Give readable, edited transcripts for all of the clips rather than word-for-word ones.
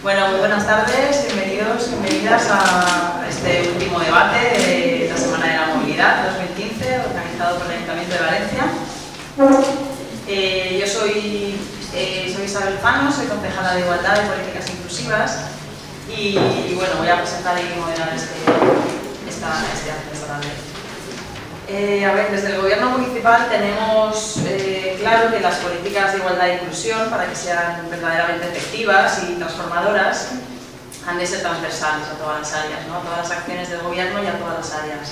Bueno, muy buenas tardes, bienvenidos, bienvenidas a este último debate de la Semana de la Movilidad 2015, organizado por el Ayuntamiento de Valencia. Yo soy Isabel Fano, soy concejala de Igualdad y Políticas Inclusivas y bueno, voy a presentar y moderar esta tarde. A ver, desde el Gobierno municipal tenemos claro que las políticas de igualdad e inclusión, para que sean verdaderamente efectivas y transformadoras, han de ser transversales a todas las áreas, ¿no? A todas las acciones del Gobierno y a todas las áreas.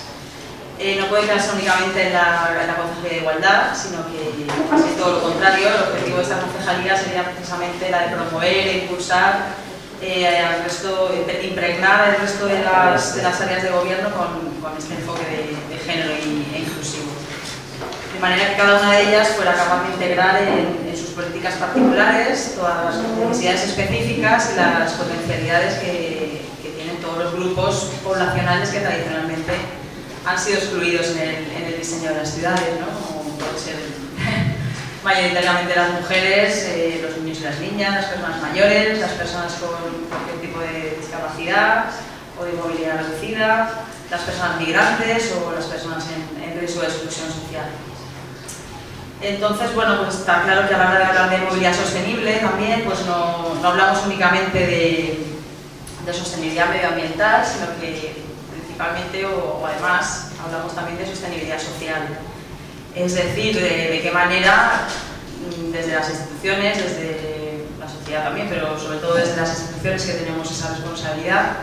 No puede quedarse únicamente en la Concejalía de Igualdad, sino que casi todo lo contrario. El objetivo de esta concejalía sería precisamente la de promover e impulsar impregnar el resto de las áreas de gobierno con este enfoque de género e inclusivo. De manera que cada una de ellas fuera capaz de integrar en sus políticas particulares todas las necesidades específicas y las potencialidades que tienen todos los grupos poblacionales que tradicionalmente han sido excluidos en el diseño de las ciudades, ¿no? Como puede ser mayoritariamente las mujeres, los niños y las niñas, las personas mayores, las personas con cualquier tipo de discapacidad o de movilidad reducida, las personas migrantes o las personas en riesgo de exclusión social. Entonces, bueno, pues está claro que a la hora de hablar de movilidad sostenible también, pues no hablamos únicamente de sostenibilidad medioambiental, sino que principalmente o además hablamos también de sostenibilidad social. Es decir, de qué manera desde las instituciones, desde la sociedad también, pero sobre todo desde las instituciones que tenemos esa responsabilidad,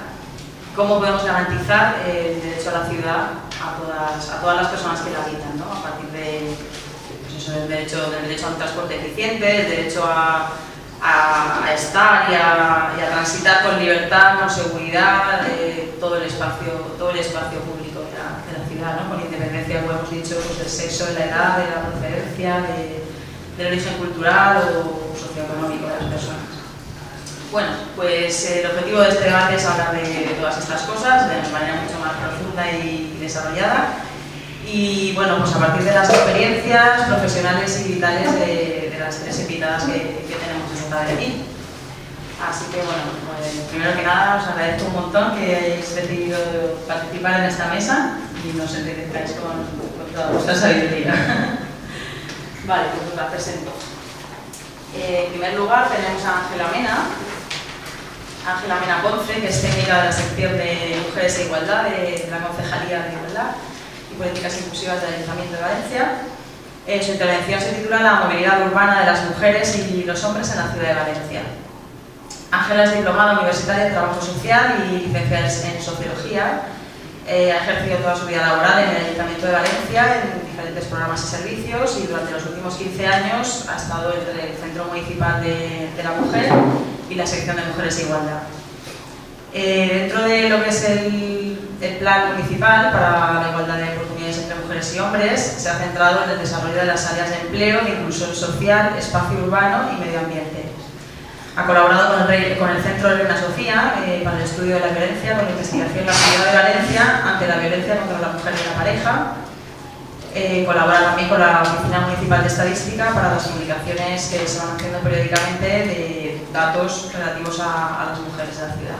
cómo podemos garantizar el derecho a la ciudad a todas las personas que la habitan, ¿no? A partir de pues eso, del derecho a un transporte eficiente, el derecho a estar y a transitar con libertad, con seguridad, todo el espacio público de la ciudad, ¿no? Con independencia, como hemos dicho, pues del sexo, de la edad, de la procedencia, del origen cultural o socioeconómico de las personas. Bueno, pues el objetivo de este debate es hablar de todas estas cosas de manera mucho más profunda y desarrollada. Y bueno, pues a partir de las experiencias profesionales y vitales de las tres invitadas que tenemos esta tarde aquí. Así que bueno, pues, primero que nada os agradezco un montón que hayáis decidido participar en esta mesa y nos enriquezcáis con toda vuestra sabiduría. Vale, pues os la presento. En primer lugar tenemos a Ángela Mena Ponce, que es técnica de la sección de Mujeres e Igualdad de la Concejalía de Igualdad y Políticas Inclusivas del Ayuntamiento de Valencia. Su intervención se titula La movilidad urbana de las mujeres y los hombres en la ciudad de Valencia. Ángela es diplomada universitaria en Trabajo Social y licenciada en Sociología. Ha ejercido toda su vida laboral en el Ayuntamiento de Valencia en diferentes programas y servicios y durante los últimos 15 años ha estado entre el Centro Municipal de la Mujer y la Sección de Mujeres e Igualdad. Dentro de lo que es el plan municipal para la igualdad de oportunidades entre mujeres y hombres, se ha centrado en el desarrollo de las áreas de empleo, de inclusión social, espacio urbano y medio ambiente. Ha colaborado con el Centro de Reina Sofía para el estudio de la violencia, con la investigación en la ciudad de Valencia ante la violencia contra la mujer y la pareja. Colabora también con la Oficina Municipal de Estadística para las publicaciones que se van haciendo periódicamente de datos relativos a las mujeres de la ciudad.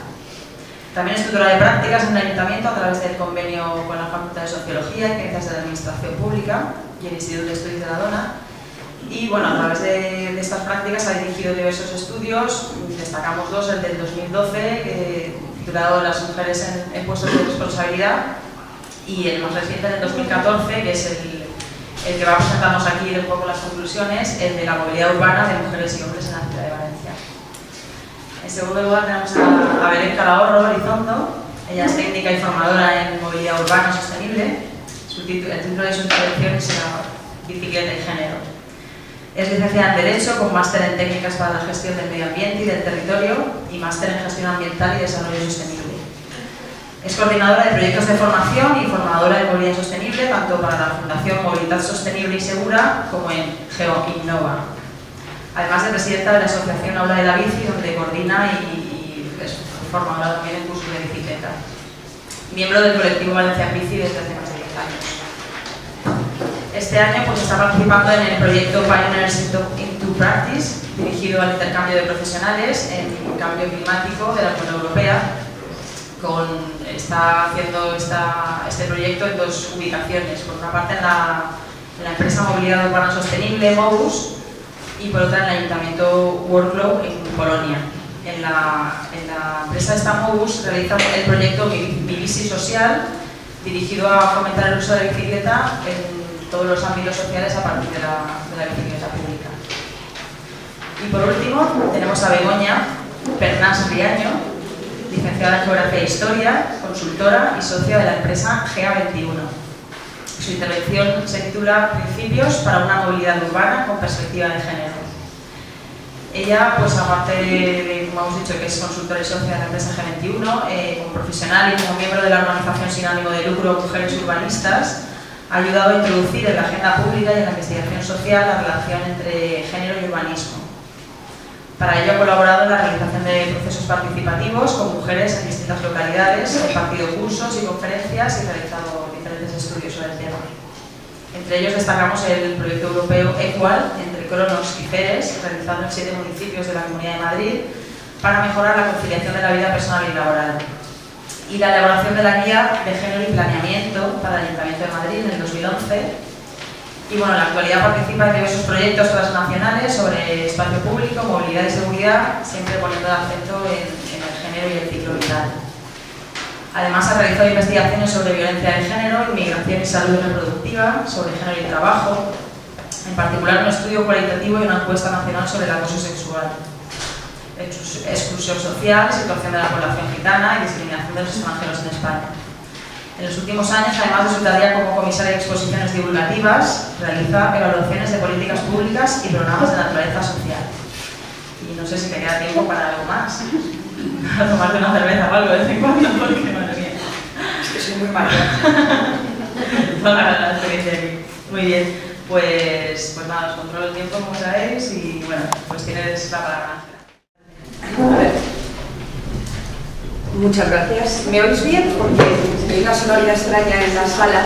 También es tutora de prácticas en el Ayuntamiento a través del convenio con la Facultad de Sociología y Ciencias de la Administración Pública y el Instituto de Estudios de la Dona. Y bueno, a través de estas prácticas ha dirigido diversos estudios, destacamos dos, el del 2012, titulado Las mujeres en puestos de responsabilidad, y el más reciente, del 2014, que es el que va a presentarnos aquí un poco las conclusiones, el de la movilidad urbana de mujeres y hombres en la ciudad de Valencia. En segundo lugar tenemos a Belén Calahorro Elizondo. Ella es técnica y formadora en movilidad urbana sostenible. El título de su intervención es Bicicleta y Género. Es licenciada en Derecho con máster en Técnicas para la Gestión del Medio Ambiente y del Territorio y máster en Gestión Ambiental y Desarrollo Sostenible. Es coordinadora de proyectos de formación y formadora de movilidad sostenible tanto para la Fundación Movilidad Sostenible y Segura como en GeoInnova. Además de presidenta de la Asociación Aula de la Bici, donde coordina y es formadora también en cursos de bicicleta. Miembro del colectivo Valencia en Bici desde hace más de 10 años. Este año pues, está participando en el proyecto Pioneers into Practice, dirigido al intercambio de profesionales en cambio climático de la Unión Europea. Está haciendo este proyecto en dos ubicaciones, por una parte en la empresa Movilidad Urbana Sostenible, MOUS, y por otra en el Ayuntamiento Wrocław, en Polonia. En la empresa esta MOUS realiza el proyecto Mi Bici Social, dirigido a fomentar el uso de la bicicleta en todos los ámbitos sociales a partir de la bicicleta pública. Y por último tenemos a Begoña Pernás Riaño, licenciada en Geografía e Historia, consultora y socia de la empresa GA21. Su intervención se titula Principios para una movilidad urbana con perspectiva de género. Ella, pues aparte de, como hemos dicho, que es consultora y socia de la empresa G21, como profesional y como miembro de la organización sin ánimo de lucro Mujeres Urbanistas, ha ayudado a introducir en la agenda pública y en la investigación social la relación entre género y urbanismo. Para ello ha colaborado en la realización de procesos participativos con mujeres en distintas localidades, ha impartido cursos y conferencias y realizado diferentes estudios sobre el tema. Entre ellos destacamos el proyecto europeo EQUAL entre Cronos y Ceres, realizado en 7 municipios de la Comunidad de Madrid, para mejorar la conciliación de la vida personal y laboral. Y la elaboración de la Guía de Género y Planeamiento para el Ayuntamiento de Madrid en el 2011. Y bueno, en la actualidad participa en diversos proyectos transnacionales sobre espacio público, movilidad y seguridad, siempre poniendo el acento en el género y el ciclo vital. Además, ha realizado investigaciones sobre violencia de género, inmigración y salud reproductiva, sobre género y trabajo, en particular un estudio cualitativo y una encuesta nacional sobre el acoso sexual, exclusión social, situación de la población gitana y discriminación de los extranjeros en España. En los últimos años, además de su tarea como comisaria de exposiciones divulgativas, realiza evaluaciones de políticas públicas y programas de naturaleza social. Y no sé si te queda tiempo para algo más. Para tomarte una cerveza o algo de vez en cuando, porque madre mía. Es que soy muy mala. Toda la experiencia aquí. Muy bien. Pues nada, os controlo el tiempo, como sabéis, y bueno, pues tienes la palabra. A ver. Muchas gracias. ¿Me oís bien? Porque hay una sonoridad extraña en la sala.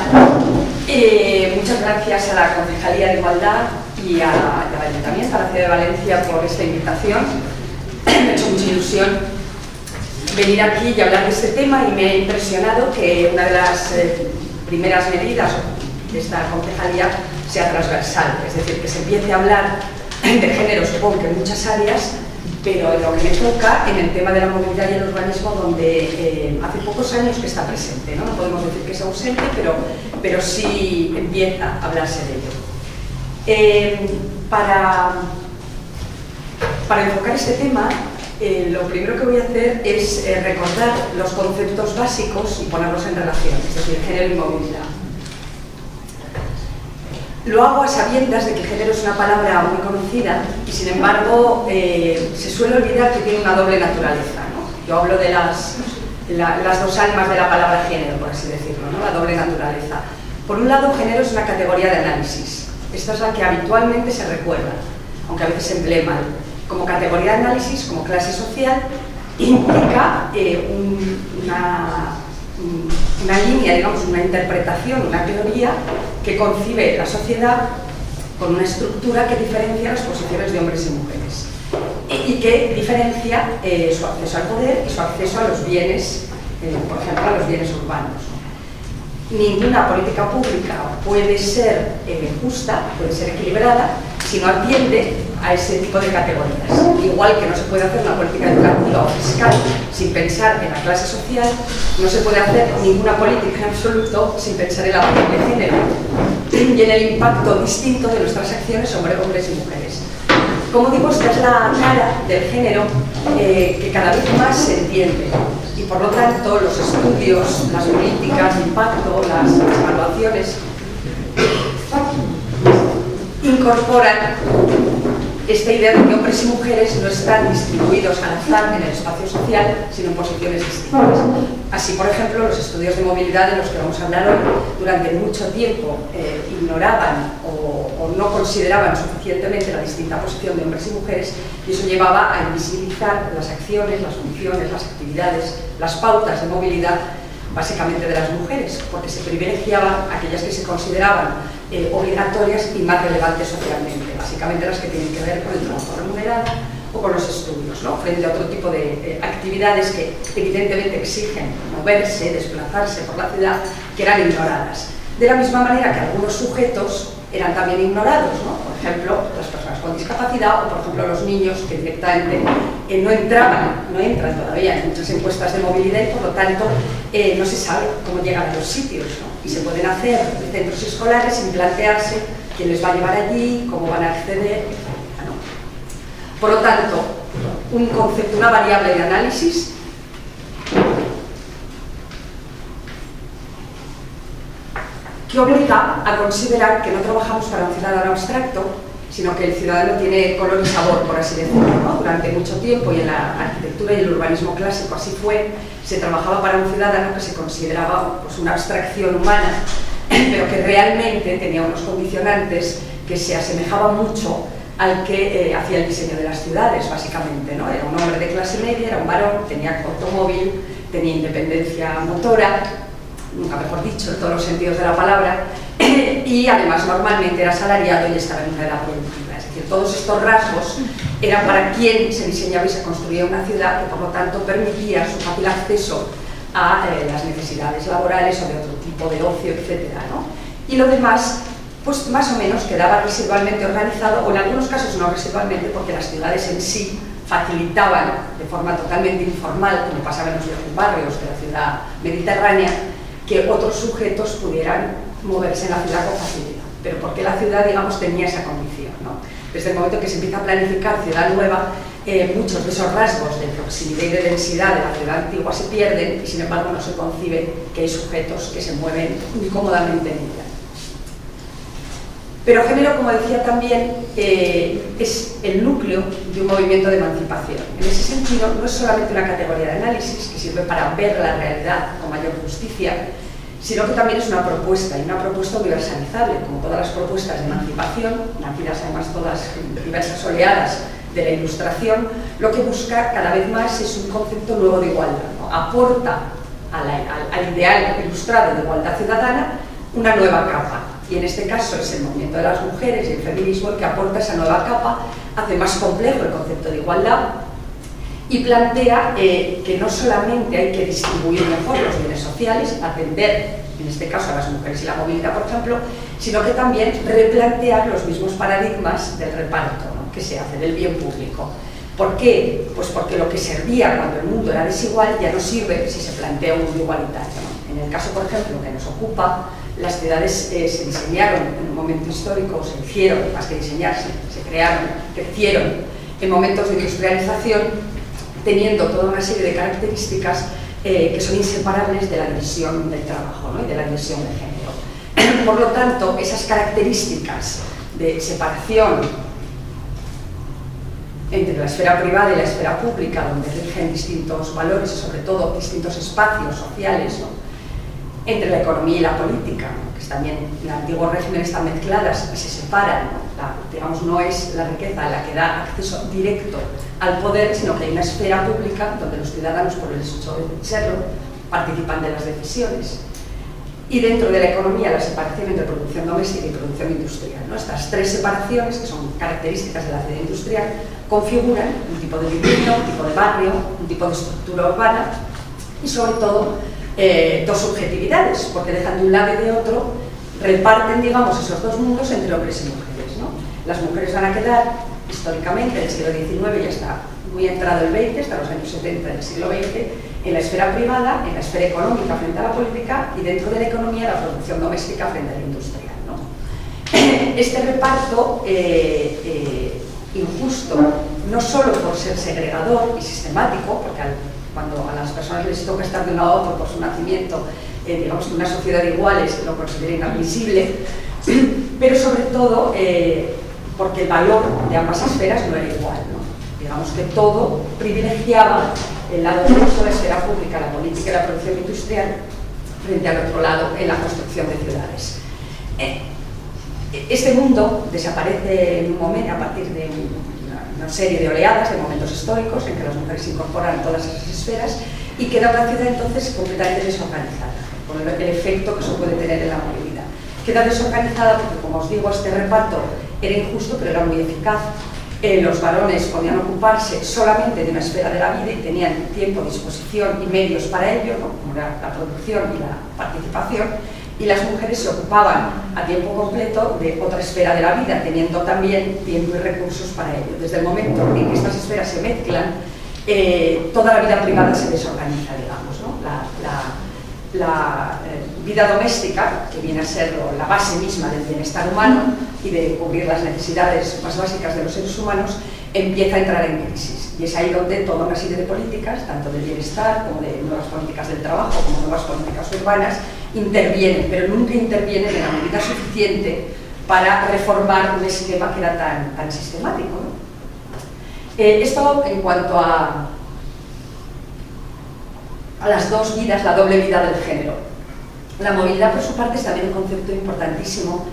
Muchas gracias a la Concejalía de Igualdad y al Ayuntamiento, a la Ciudad de Valencia, por esta invitación. Me ha hecho mucha ilusión venir aquí y hablar de este tema, y me ha impresionado que una de las primeras medidas de esta concejalía sea transversal, es decir, que se empiece a hablar de género, supongo que en muchas áreas, pero en lo que me toca, en el tema de la movilidad y el urbanismo, donde hace pocos años que está presente, ¿no? No podemos decir que es ausente, pero sí empieza a hablarse de ello. Para enfocar este tema, lo primero que voy a hacer es recordar los conceptos básicos y ponerlos en relación, es decir, género y movilidad. Lo hago a sabiendas de que género es una palabra muy conocida y, sin embargo, se suele olvidar que tiene una doble naturaleza, ¿no? Yo hablo de las dos almas de la palabra género, por así decirlo, ¿no? La doble naturaleza. Por un lado, género es una categoría de análisis. Esta es la que habitualmente se recuerda, aunque a veces se emplea mal. Como categoría de análisis, como clase social, implica una línea, digamos, una interpretación, una teoría que concibe la sociedad con una estructura que diferencia las posiciones de hombres y mujeres y que diferencia su acceso al poder y su acceso a los bienes, por ejemplo, a los bienes urbanos. Ninguna política pública puede ser justa, puede ser equilibrada, si no atiende a ese tipo de categorías. Igual que no se puede hacer una política educativa o fiscal sin pensar en la clase social, no se puede hacer ninguna política en absoluto sin pensar en la variable de género y en el impacto distinto de nuestras acciones sobre hombres y mujeres. Como digo, esta es la cara del género que cada vez más se entiende, y por lo tanto los estudios, las políticas de impacto, las evaluaciones incorporan esta idea de que hombres y mujeres no están distribuidos al azar en el espacio social, sino en posiciones distintas. Así, por ejemplo, los estudios de movilidad de los que vamos a hablar hoy, durante mucho tiempo ignoraban o no consideraban suficientemente la distinta posición de hombres y mujeres, y eso llevaba a invisibilizar las acciones, las funciones, las actividades, las pautas de movilidad, básicamente de las mujeres, porque se privilegiaban aquellas que se consideraban obligatorias y más relevantes socialmente, básicamente las que tienen que ver con el trabajo remunerado o con los estudios, ¿no? Frente a otro tipo de actividades que evidentemente exigen moverse, desplazarse por la ciudad, que eran ignoradas. De la misma manera que algunos sujetos eran también ignorados, ¿no? Por ejemplo, las personas con discapacidad o, por ejemplo, los niños que directamente no entran todavía en muchas encuestas de movilidad y, por lo tanto, no se sabe cómo llegan a los sitios, ¿no? Y se pueden hacer centros escolares sin plantearse quién les va a llevar allí, cómo van a acceder, etc., ¿no? Por lo tanto, un concepto, una variable de análisis que obliga a considerar que no trabajamos para un ciudadano abstracto, sino que el ciudadano tiene color y sabor, por así decirlo, ¿no? Durante mucho tiempo, y en la arquitectura y el urbanismo clásico así fue, se trabajaba para un ciudadano que se consideraba pues, una abstracción humana, pero que realmente tenía unos condicionantes que se asemejaban mucho al que hacía el diseño de las ciudades, básicamente, ¿no? Era un hombre de clase media, era un varón, tenía automóvil, tenía independencia motora, nunca mejor dicho, en todos los sentidos de la palabra, y además normalmente era asalariado y estaba en una edad productiva. Es decir, todos estos rasgos eran para quien se diseñaba y se construía una ciudad que por lo tanto permitía su fácil acceso a las necesidades laborales o de otro tipo de ocio, etcétera, ¿no? Y lo demás, pues más o menos quedaba residualmente organizado, o en algunos casos no residualmente, porque las ciudades en sí facilitaban de forma totalmente informal, como pasaba en los viejos barrios de la ciudad mediterránea, que otros sujetos pudieran moverse en la ciudad con facilidad. Pero porque la ciudad, digamos, tenía esa condición, ¿no? Desde el momento que se empieza a planificar ciudad nueva, muchos de esos rasgos de proximidad y de densidad de la ciudad antigua se pierden y, sin embargo, no se concibe que hay sujetos que se mueven muy cómodamente en ella. Pero género, como decía también, es el núcleo de un movimiento de emancipación. En ese sentido, no es solamente una categoría de análisis que sirve para ver la realidad con mayor justicia, sino que también es una propuesta, y una propuesta universalizable, como todas las propuestas de emancipación, nacidas además todas en diversas oleadas de la Ilustración. Lo que busca cada vez más es un concepto nuevo de igualdad, ¿no? Aporta al ideal ilustrado de igualdad ciudadana una nueva capa. Y en este caso es el movimiento de las mujeres y el feminismo el que aporta esa nueva capa, hace más complejo el concepto de igualdad y plantea que no solamente hay que distribuir mejor los bienes sociales, atender en este caso a las mujeres y la movilidad, por ejemplo, sino que también replantear los mismos paradigmas del reparto, ¿no?, que se hace del bien público. ¿Por qué? Pues porque lo que servía cuando el mundo era desigual ya no sirve si se plantea un mundo igualitario, ¿no? En el caso, por ejemplo, que nos ocupa, las ciudades se diseñaron en un momento histórico, se hicieron, más que diseñarse, se crearon, crecieron en momentos de industrialización, teniendo toda una serie de características que son inseparables de la división del trabajo, ¿no?, y de la división de género. Por lo tanto, esas características de separación entre la esfera privada y la esfera pública, donde rigen distintos valores y sobre todo distintos espacios sociales, ¿no?, entre la economía y la política, ¿no?, que también en el antiguo régimen están mezcladas y se separan, ¿no? Digamos, no es la riqueza la que da acceso directo al poder, sino que hay una esfera pública donde los ciudadanos, por el hecho de serlo, participan de las decisiones. Y dentro de la economía, la separación entre producción doméstica y producción industrial, ¿no? Estas tres separaciones, que son características de la ciudad industrial, configuran un tipo de vivienda, un tipo de barrio, un tipo de estructura urbana y, sobre todo, dos subjetividades, porque dejan de un lado y de otro, reparten, digamos, esos dos mundos entre hombres y mujeres, ¿no? Las mujeres van a quedar, históricamente, en el siglo XIX y hasta muy entrado el XX, hasta los años 70 del siglo XX, en la esfera privada, en la esfera económica frente a la política y dentro de la economía la producción doméstica frente a la industrial, ¿no? Este reparto injusto, no solo por ser segregador y sistemático, porque cuando a las personas les toca estar de un lado a otro por su nacimiento, digamos que una sociedad de iguales lo considera inadmisible, pero sobre todo porque el valor de ambas esferas no era igual, ¿no? Digamos que todo privilegiaba el lado derecho de la esfera pública, la política y la producción industrial, frente al otro lado en la construcción de ciudades. Este mundo desaparece en un momento a partir de una serie de oleadas, de momentos históricos en que las mujeres se incorporan a todas esas esferas y queda una ciudad entonces completamente desorganizada, con el efecto que eso puede tener en la movilidad. queda desorganizada porque, como os digo, este reparto era injusto, pero era muy eficaz. Los varones podían ocuparse solamente de una esfera de la vida y tenían tiempo, disposición y medios para ello, ¿no? Como era la producción y la participación, y las mujeres se ocupaban a tiempo completo de otra esfera de la vida, teniendo también tiempo y recursos para ello. Desde el momento en que estas esferas se mezclan, toda la vida privada se desorganiza, digamos, ¿no? La vida doméstica, que viene a ser la base misma del bienestar humano y de cubrir las necesidades más básicas de los seres humanos, empieza a entrar en crisis. Y es ahí donde toda una serie de políticas, tanto del bienestar como de nuevas políticas del trabajo, como nuevas políticas urbanas, intervienen, pero nunca intervienen en la medida suficiente para reformar un esquema que era tan sistemático, ¿no? Esto en cuanto a las dos vidas, la doble vida del género. La movilidad, por su parte, es también un concepto importantísimo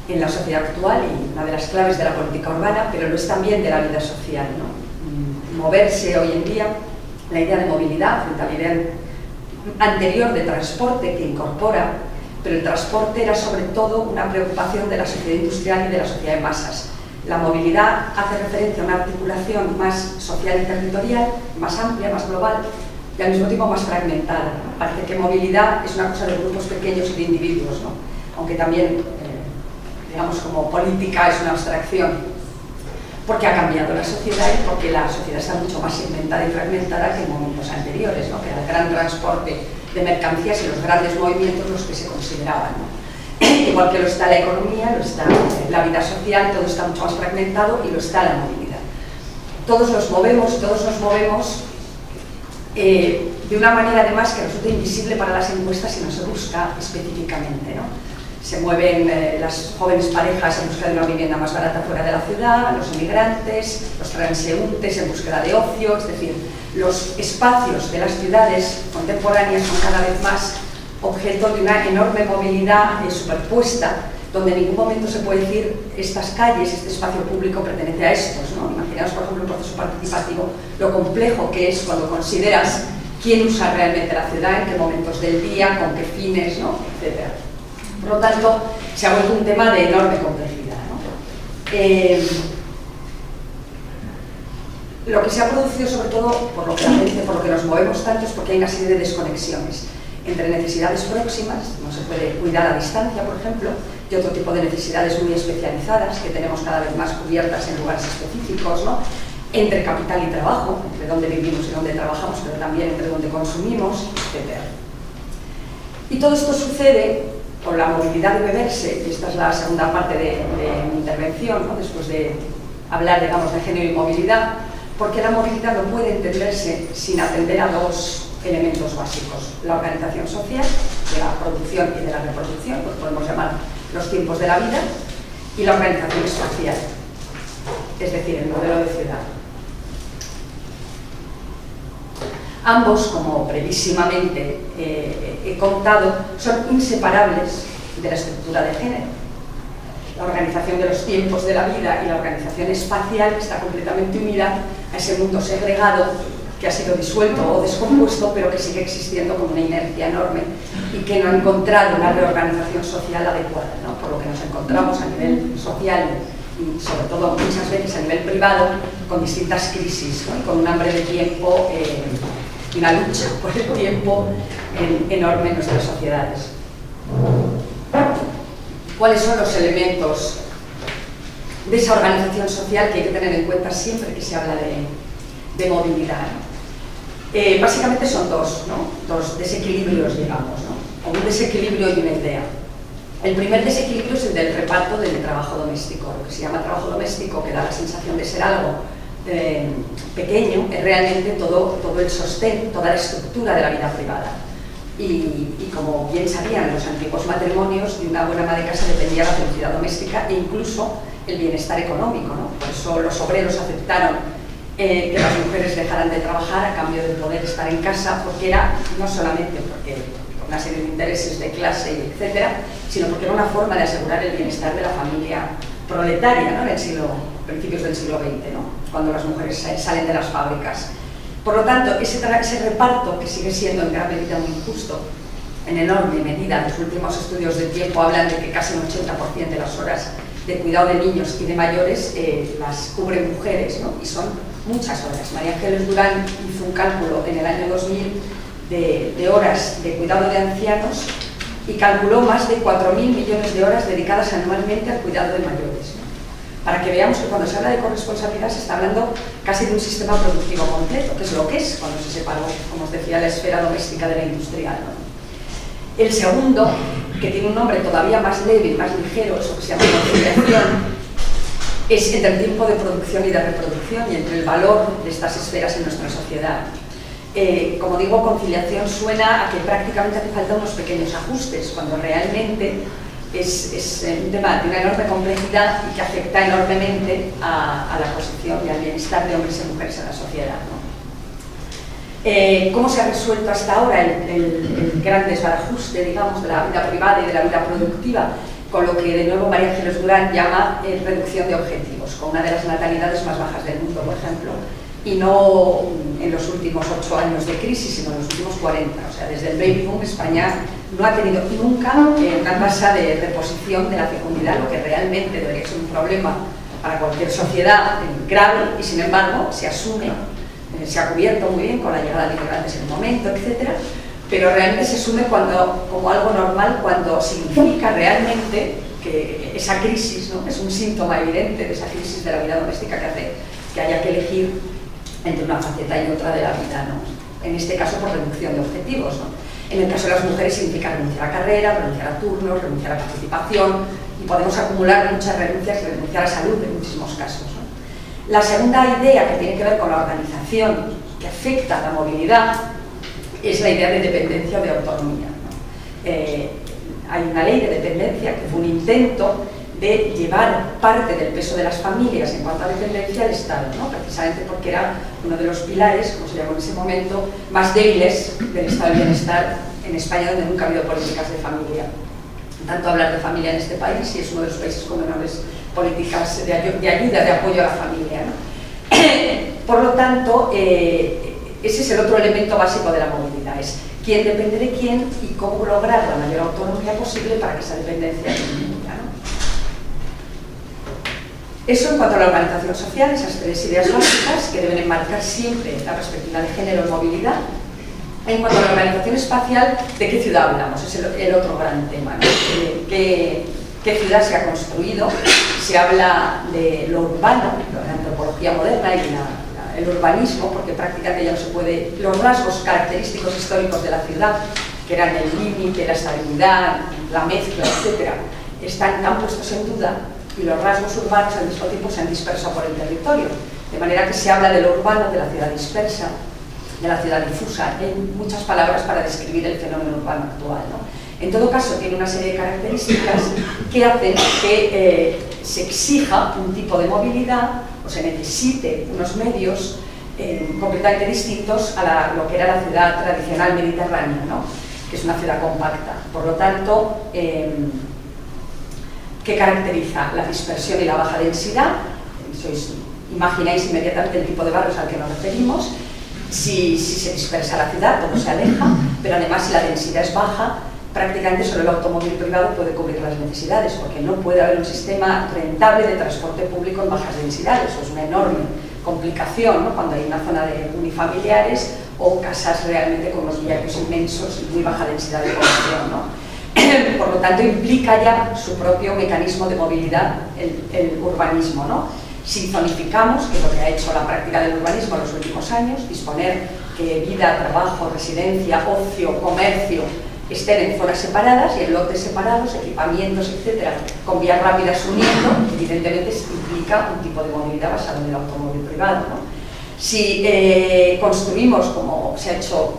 en la sociedad actual y una de las claves de la política urbana, pero lo es también de la vida social, ¿no? Moverse hoy en día, la idea de movilidad frente a la idea anterior de transporte que incorpora, pero el transporte era sobre todo una preocupación de la sociedad industrial y de la sociedad de masas. La movilidad hace referencia a una articulación más social y territorial, más amplia, más global, y al mismo tiempo más fragmentada. Parece que movilidad es una cosa de grupos pequeños y de individuos, ¿no? Aunque también, digamos, como política es una abstracción, porque ha cambiado la sociedad y porque la sociedad está mucho más segmentada y fragmentada que en momentos anteriores, ¿no? Que era el gran transporte de mercancías y los grandes movimientos los que se consideraban, ¿no? Igual que lo está la economía, lo está la vida social, todo está mucho más fragmentado y lo está la movilidad. Todos nos movemos de una manera además que resulta invisible para las encuestas si no se busca específicamente, ¿no? Se mueven las jóvenes parejas en busca de una vivienda más barata fuera de la ciudad, los emigrantes, los transeúntes en búsqueda de ocio, es decir, los espacios de las ciudades contemporáneas son cada vez más objeto de una enorme movilidad superpuesta, donde en ningún momento se puede decir estas calles, este espacio público pertenece a estos, ¿no? Imaginaos, por ejemplo, un proceso participativo, lo complejo que es cuando consideras quién usa realmente la ciudad, en qué momentos del día, con qué fines, ¿no? Etcétera. Por lo tanto, se ha vuelto un tema de enorme complejidad, ¿no? Lo que se ha producido, sobre todo, por lo que nos movemos tanto, es porque hay una serie de desconexiones entre necesidades próximas, no se puede cuidar a distancia, por ejemplo, y otro tipo de necesidades muy especializadas que tenemos cada vez más cubiertas en lugares específicos, ¿no? Entre capital y trabajo, entre dónde vivimos y dónde trabajamos, pero también entre dónde consumimos, etc. Y todo esto sucede con la movilidad de beberse, y esta es la segunda parte de mi intervención, ¿no? Después de hablar, digamos, de género y movilidad, porque la movilidad no puede entenderse sin atender a dos elementos básicos: la organización social, de la producción y de la reproducción, pues podemos llamar los tiempos de la vida, y la organización espacial, es decir, el modelo de ciudad. Ambos, como brevísimamente he contado, son inseparables de la estructura de género. La organización de los tiempos de la vida y la organización espacial está completamente unida a ese mundo segregado que ha sido disuelto o descompuesto, pero que sigue existiendo con una inercia enorme y que no ha encontrado una reorganización social adecuada, ¿no? Por lo que nos encontramos a nivel social y sobre todo muchas veces a nivel privado con distintas crisis, ¿no? Y con un hambre de tiempo y una lucha por el tiempo enorme en nuestras sociedades. ¿Cuáles son los elementos de esa organización social que hay que tener en cuenta siempre que se habla de movilidad? Básicamente son dos, ¿no? Dos desequilibrios, digamos, ¿no? O un desequilibrio y una idea. El primer desequilibrio es el del reparto del trabajo doméstico. Lo que se llama trabajo doméstico, que da la sensación de ser algo pequeño, es realmente todo el sostén, toda la estructura de la vida privada. Y como bien sabían los antiguos matrimonios, de una buena ama de casa dependía la felicidad doméstica e incluso el bienestar económico, ¿no? Por eso los obreros aceptaron que las mujeres dejaran de trabajar a cambio de poder estar en casa, porque era no solamente porque una serie de intereses de clase, etcétera, sino porque era una forma de asegurar el bienestar de la familia proletaria, ¿no? En principios del siglo XX, ¿no? Cuando las mujeres salen de las fábricas. Por lo tanto, ese reparto, que sigue siendo en gran medida muy injusto, en enorme medida. Los últimos estudios de tiempo hablan de que casi un 80% de las horas de cuidado de niños y de mayores las cubren mujeres, ¿no? Y son muchas horas. María Ángeles Durán hizo un cálculo en el año 2000 de horas de cuidado de ancianos y calculó más de 4.000 millones de horas dedicadas anualmente al cuidado de mayores, ¿no? Para que veamos que cuando se habla de corresponsabilidad se está hablando casi de un sistema productivo completo, que es lo que es cuando se separó, como os decía, la esfera doméstica de la industrial, ¿no? El segundo, que tiene un nombre todavía más leve, más ligero, eso que se llama conciliación, es entre el tiempo de producción y de reproducción y entre el valor de estas esferas en nuestra sociedad. Como digo, conciliación suena a que prácticamente hace falta unos pequeños ajustes, cuando realmente es un tema de una enorme complejidad y que afecta enormemente a la posición y al bienestar de hombres y mujeres en la sociedad, ¿no? ¿Cómo se ha resuelto hasta ahora el gran desbarajuste, digamos, de la vida privada y de la vida productiva? Con lo que de nuevo María Ángeles Durán llama reducción de objetivos, con una de las natalidades más bajas del mundo, por ejemplo, y no en los últimos 8 años de crisis, sino en los últimos 40. O sea, desde el baby boom España no ha tenido nunca una tasa de reposición de la fecundidad, lo que realmente debería ser un problema para cualquier sociedad grave, y sin embargo se asume, se ha cubierto muy bien con la llegada de inmigrantes en el momento, etcétera, pero realmente se asume como algo normal cuando significa realmente que esa crisis, ¿no?, es un síntoma evidente de esa crisis de la vida doméstica que hace que haya que elegir entre una faceta y otra de la vida, ¿no? En este caso por reducción de objetivos, ¿no? En el caso de las mujeres significa renunciar a carrera, renunciar a turnos, renunciar a participación, y podemos acumular muchas renuncias y renunciar a salud en muchísimos casos, ¿no? La segunda idea que tiene que ver con la organización que afecta a la movilidad es la idea de dependencia o de autonomía, ¿no? Hay una ley de dependencia que fue un intento de llevar parte del peso de las familias en cuanto a dependencia al Estado, ¿no? Precisamente porque era uno de los pilares, como se llamó en ese momento, más débiles del Estado del Bienestar en España, donde nunca ha habido políticas de familia. Tanto hablar de familia en este país, y es uno de los países con menores políticas de ayuda, de apoyo a la familia, ¿no? Por lo tanto, ese es el otro elemento básico de la movilidad, es quién depende de quién y cómo lograr la mayor autonomía posible para que esa dependencia disminuya, ¿no? Eso en cuanto a la organización social, esas 3 ideas básicas que deben enmarcar siempre la perspectiva de género en movilidad. En cuanto a la organización espacial, ¿de qué ciudad hablamos? Es el otro gran tema, ¿no? ¿Qué ciudad se ha construido? Se habla de lo urbano, de la antropología moderna y el urbanismo, porque prácticamente ya no se puede... Los rasgos característicos históricos de la ciudad, que eran el límite, la estabilidad, la mezcla, etc., están puestos en duda, y los rasgos urbanos al mismo tiempo se han dispersado por el territorio, de manera que se habla de lo urbano, de la ciudad dispersa, de la ciudad difusa. Hay muchas palabras para describir el fenómeno urbano actual, ¿no? En todo caso, tiene una serie de características que hacen que se exija un tipo de movilidad, o se necesite unos medios completamente distintos a lo que era la ciudad tradicional mediterránea, ¿no?, que es una ciudad compacta. Por lo tanto, ¿qué caracteriza? La dispersión y la baja densidad. Imagináis inmediatamente el tipo de barrios al que nos referimos. Si se dispersa la ciudad, todo se aleja, pero además si la densidad es baja, prácticamente solo el automóvil privado puede cubrir las necesidades, porque no puede haber un sistema rentable de transporte público en bajas densidades. Eso es una enorme complicación, ¿no?, cuando hay una zona de unifamiliares o casas realmente con unos viarios inmensos y muy baja densidad de población, ¿no? Por lo tanto, implica ya su propio mecanismo de movilidad el urbanismo, ¿no? Si zonificamos, que es lo que ha hecho la práctica del urbanismo en los últimos años, disponer que vida, trabajo, residencia, ocio, comercio estén en zonas separadas y en lotes separados, equipamientos, etcétera, con vías rápidas uniendo, evidentemente implica un tipo de movilidad basado en el automóvil privado, ¿no? Si construimos, como se ha hecho,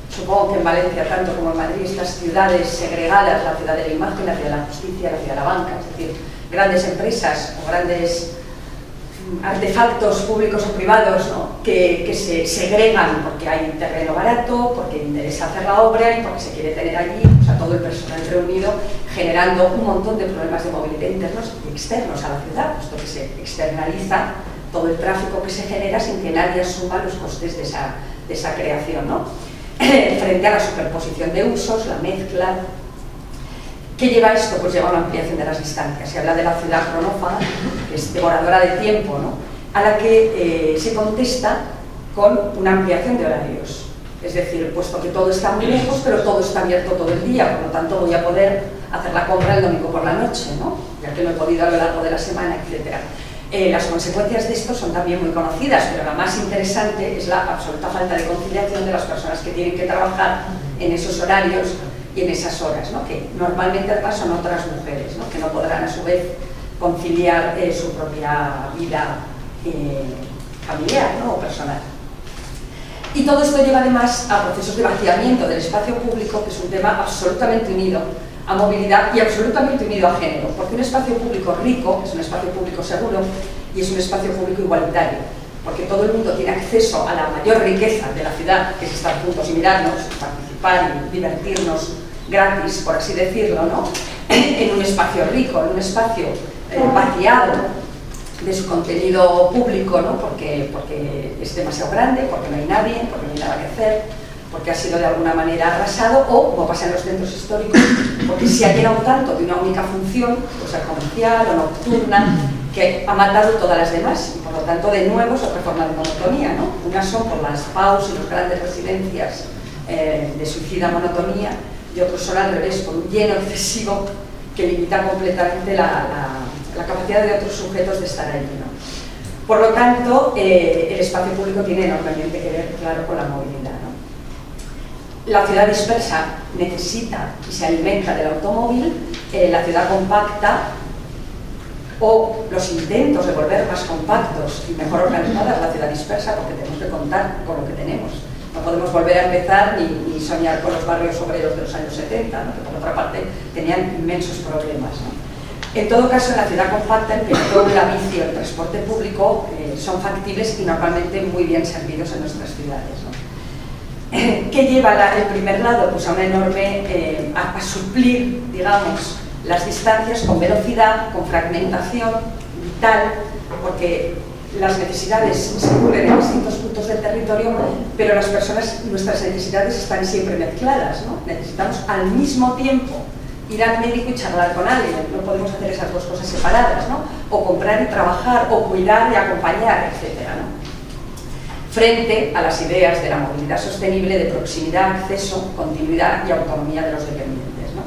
supongo que en Valencia tanto como en Madrid, estas ciudades segregadas, la ciudad de la imagen, la ciudad de la justicia, la ciudad de la banca, es decir, grandes empresas o grandes artefactos públicos o privados, ¿no?, que se segregan porque hay terreno barato, porque interesa hacer la obra y porque se quiere tener allí, o sea, todo el personal reunido, generando un montón de problemas de movilidad internos y externos a la ciudad, puesto que se externaliza todo el tráfico que se genera sin que nadie asuma los costes de esa creación, ¿no? frente a la superposición de usos, la mezcla. ¿Qué lleva esto? Pues lleva a una ampliación de las distancias. Se habla de la ciudad cronófaga, que es devoradora de tiempo, ¿no? A la que se contesta con una ampliación de horarios. Es decir, puesto que todo está muy lejos, pero todo está abierto todo el día, por lo tanto voy a poder hacer la compra el domingo por la noche, ¿no? Ya que no he podido a lo largo de la semana, etc. Las consecuencias de esto son también muy conocidas, pero la más interesante es la absoluta falta de conciliación de las personas que tienen que trabajar en esos horarios y en esas horas, ¿no? Que normalmente además son otras mujeres, ¿no? Que no podrán a su vez conciliar su propia vida familiar, ¿no? O personal. Y todo esto lleva además a procesos de vaciamiento del espacio público, que es un tema absolutamente unido a movilidad y absolutamente unido a género, porque un espacio público rico es un espacio público seguro y es un espacio público igualitario, porque todo el mundo tiene acceso a la mayor riqueza de la ciudad, que es estar juntos y mirarnos, participar y divertirnos gratis, por así decirlo, ¿no? En un espacio rico, en un espacio vaciado de su contenido público, ¿no? Porque es demasiado grande, porque no hay nadie, porque no hay nada que hacer, porque ha sido de alguna manera arrasado, o, como pasa en los centros históricos, porque se ha llenado tanto de una única función, o sea, comercial o nocturna, que ha matado todas las demás, y por lo tanto, de nuevo, es otra forma de monotonía, ¿no? Unas son por las PAUs y las grandes residencias de suicida monotonía, y otros son al revés, por un lleno excesivo que limita completamente la capacidad de otros sujetos de estar allí, ¿no? Por lo tanto, el espacio público tiene enormemente que ver, claro, con la movilidad, ¿no? La ciudad dispersa necesita y se alimenta del automóvil, la ciudad compacta o los intentos de volver más compactos y mejor organizadas la ciudad dispersa, porque tenemos que contar con lo que tenemos. No podemos volver a empezar ni soñar con los barrios obreros de los años 70, ¿no? Que por otra parte tenían inmensos problemas, ¿no? En todo caso, en la ciudad compacta, el peatón, la bici o el transporte público son factibles y normalmente muy bien servidos en nuestras ciudades, ¿no? ¿Qué lleva el primer lado? Pues a una enorme, a suplir, digamos, las distancias con velocidad, con fragmentación vital, porque las necesidades se cubren en distintos puntos del territorio, pero las personas, nuestras necesidades están siempre mezcladas, ¿no? Necesitamos al mismo tiempo ir al médico y charlar con alguien, no podemos hacer esas dos cosas separadas, ¿no? O comprar y trabajar, o cuidar y acompañar, etc., ¿no? Frente a las ideas de la movilidad sostenible, de proximidad, acceso, continuidad y autonomía de los dependientes, ¿no?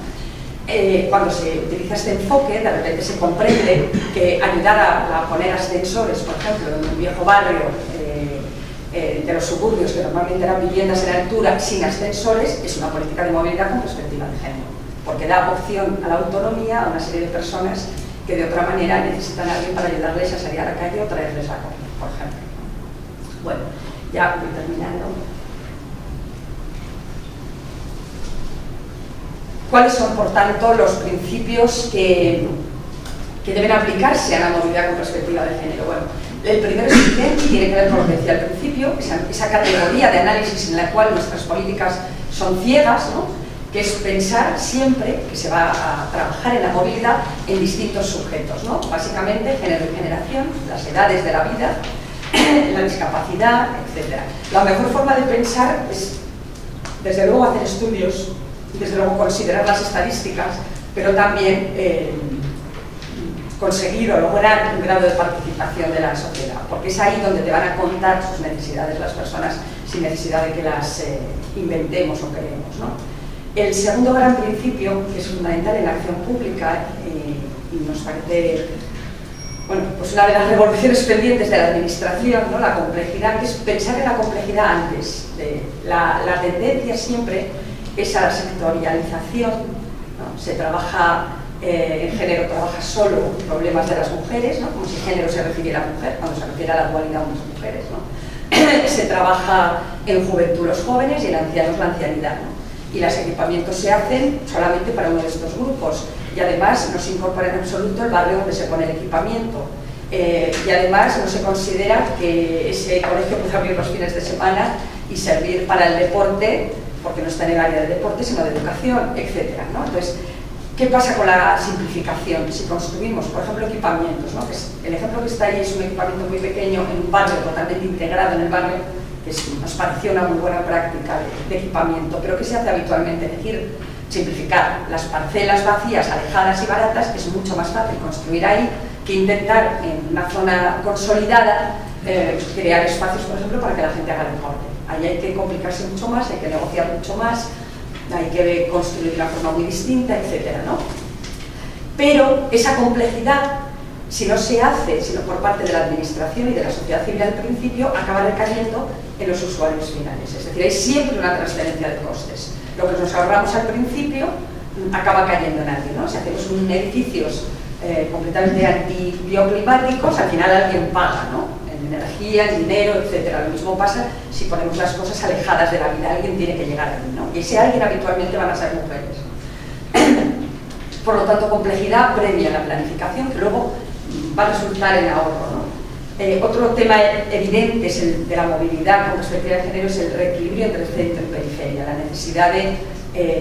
Cuando se utiliza este enfoque, de repente se comprende que ayudar a poner ascensores, por ejemplo, en un viejo barrio de los suburbios, que normalmente eran viviendas en altura sin ascensores, es una política de movilidad con perspectiva de género, porque da opción a la autonomía a una serie de personas que de otra manera necesitan a alguien para ayudarles a salir a la calle o traerles a comer, por ejemplo. Bueno, ya voy terminando. ¿Cuáles son, por tanto, los principios que deben aplicarse a la movilidad con perspectiva de género? Bueno, el primero es evidente y tiene que ver con lo que decía al principio, esa categoría de análisis en la cual nuestras políticas son ciegas, ¿no? Que es pensar siempre que se va a trabajar en la movilidad en distintos sujetos, ¿no? Básicamente, género y generación, las edades de la vida, la discapacidad, etc. La mejor forma de pensar es, desde luego, hacer estudios, desde luego considerar las estadísticas, pero también conseguir o lograr un grado de participación de la sociedad, porque es ahí donde te van a contar sus necesidades las personas sin necesidad de que las inventemos o creemos, ¿no? El segundo gran principio, que es fundamental en la acción pública y nos parece, bueno, pues una de las revoluciones pendientes de la administración, ¿no? La complejidad, que es pensar en la complejidad antes. La tendencia siempre es a la sectorialización, ¿no? Se trabaja en género, trabaja solo problemas de las mujeres, ¿no? Como si género se refiriera a mujer, cuando se refiere a la dualidad de las mujeres, ¿no? Se trabaja en juventud los jóvenes y en ancianos la ancianidad, ¿no? Y los equipamientos se hacen solamente para uno de estos grupos y además no se incorpora en absoluto el barrio donde se pone el equipamiento y además no se considera que ese colegio pueda abrir los fines de semana y servir para el deporte, porque no está en el área de deporte sino de educación, etc., ¿no? Entonces, ¿qué pasa con la simplificación? Si construimos, por ejemplo, equipamientos, ¿no? El ejemplo que está ahí es un equipamiento muy pequeño en un barrio totalmente integrado en el barrio, que nos pareció una muy buena práctica de equipamiento, pero que se hace habitualmente, es decir, simplificar las parcelas vacías, alejadas y baratas, que es mucho más fácil construir ahí que intentar en una zona consolidada crear espacios, por ejemplo, para que la gente haga deporte. Ahí hay que complicarse mucho más, hay que negociar mucho más, hay que construir de una forma muy distinta, etcétera, ¿no? Pero esa complejidad, si no se hace, sino por parte de la administración y de la sociedad civil al principio, acaba recayendo en los usuarios finales. Es decir, hay siempre una transferencia de costes. Lo que nos ahorramos al principio acaba cayendo en alguien, ¿no? Si hacemos edificios completamente antibioclimáticos, al final alguien paga, ¿no? En energía, en dinero, etcétera. Lo mismo pasa si ponemos las cosas alejadas de la vida, alguien tiene que llegar allí, ¿no? Y ese alguien habitualmente van a ser mujeres. Por lo tanto, complejidad previa a la planificación, que luego va a resultar en ahorro, ¿no? Otro tema evidente es el de la movilidad con perspectiva de género, es el reequilibrio entre centro y periferia, la necesidad de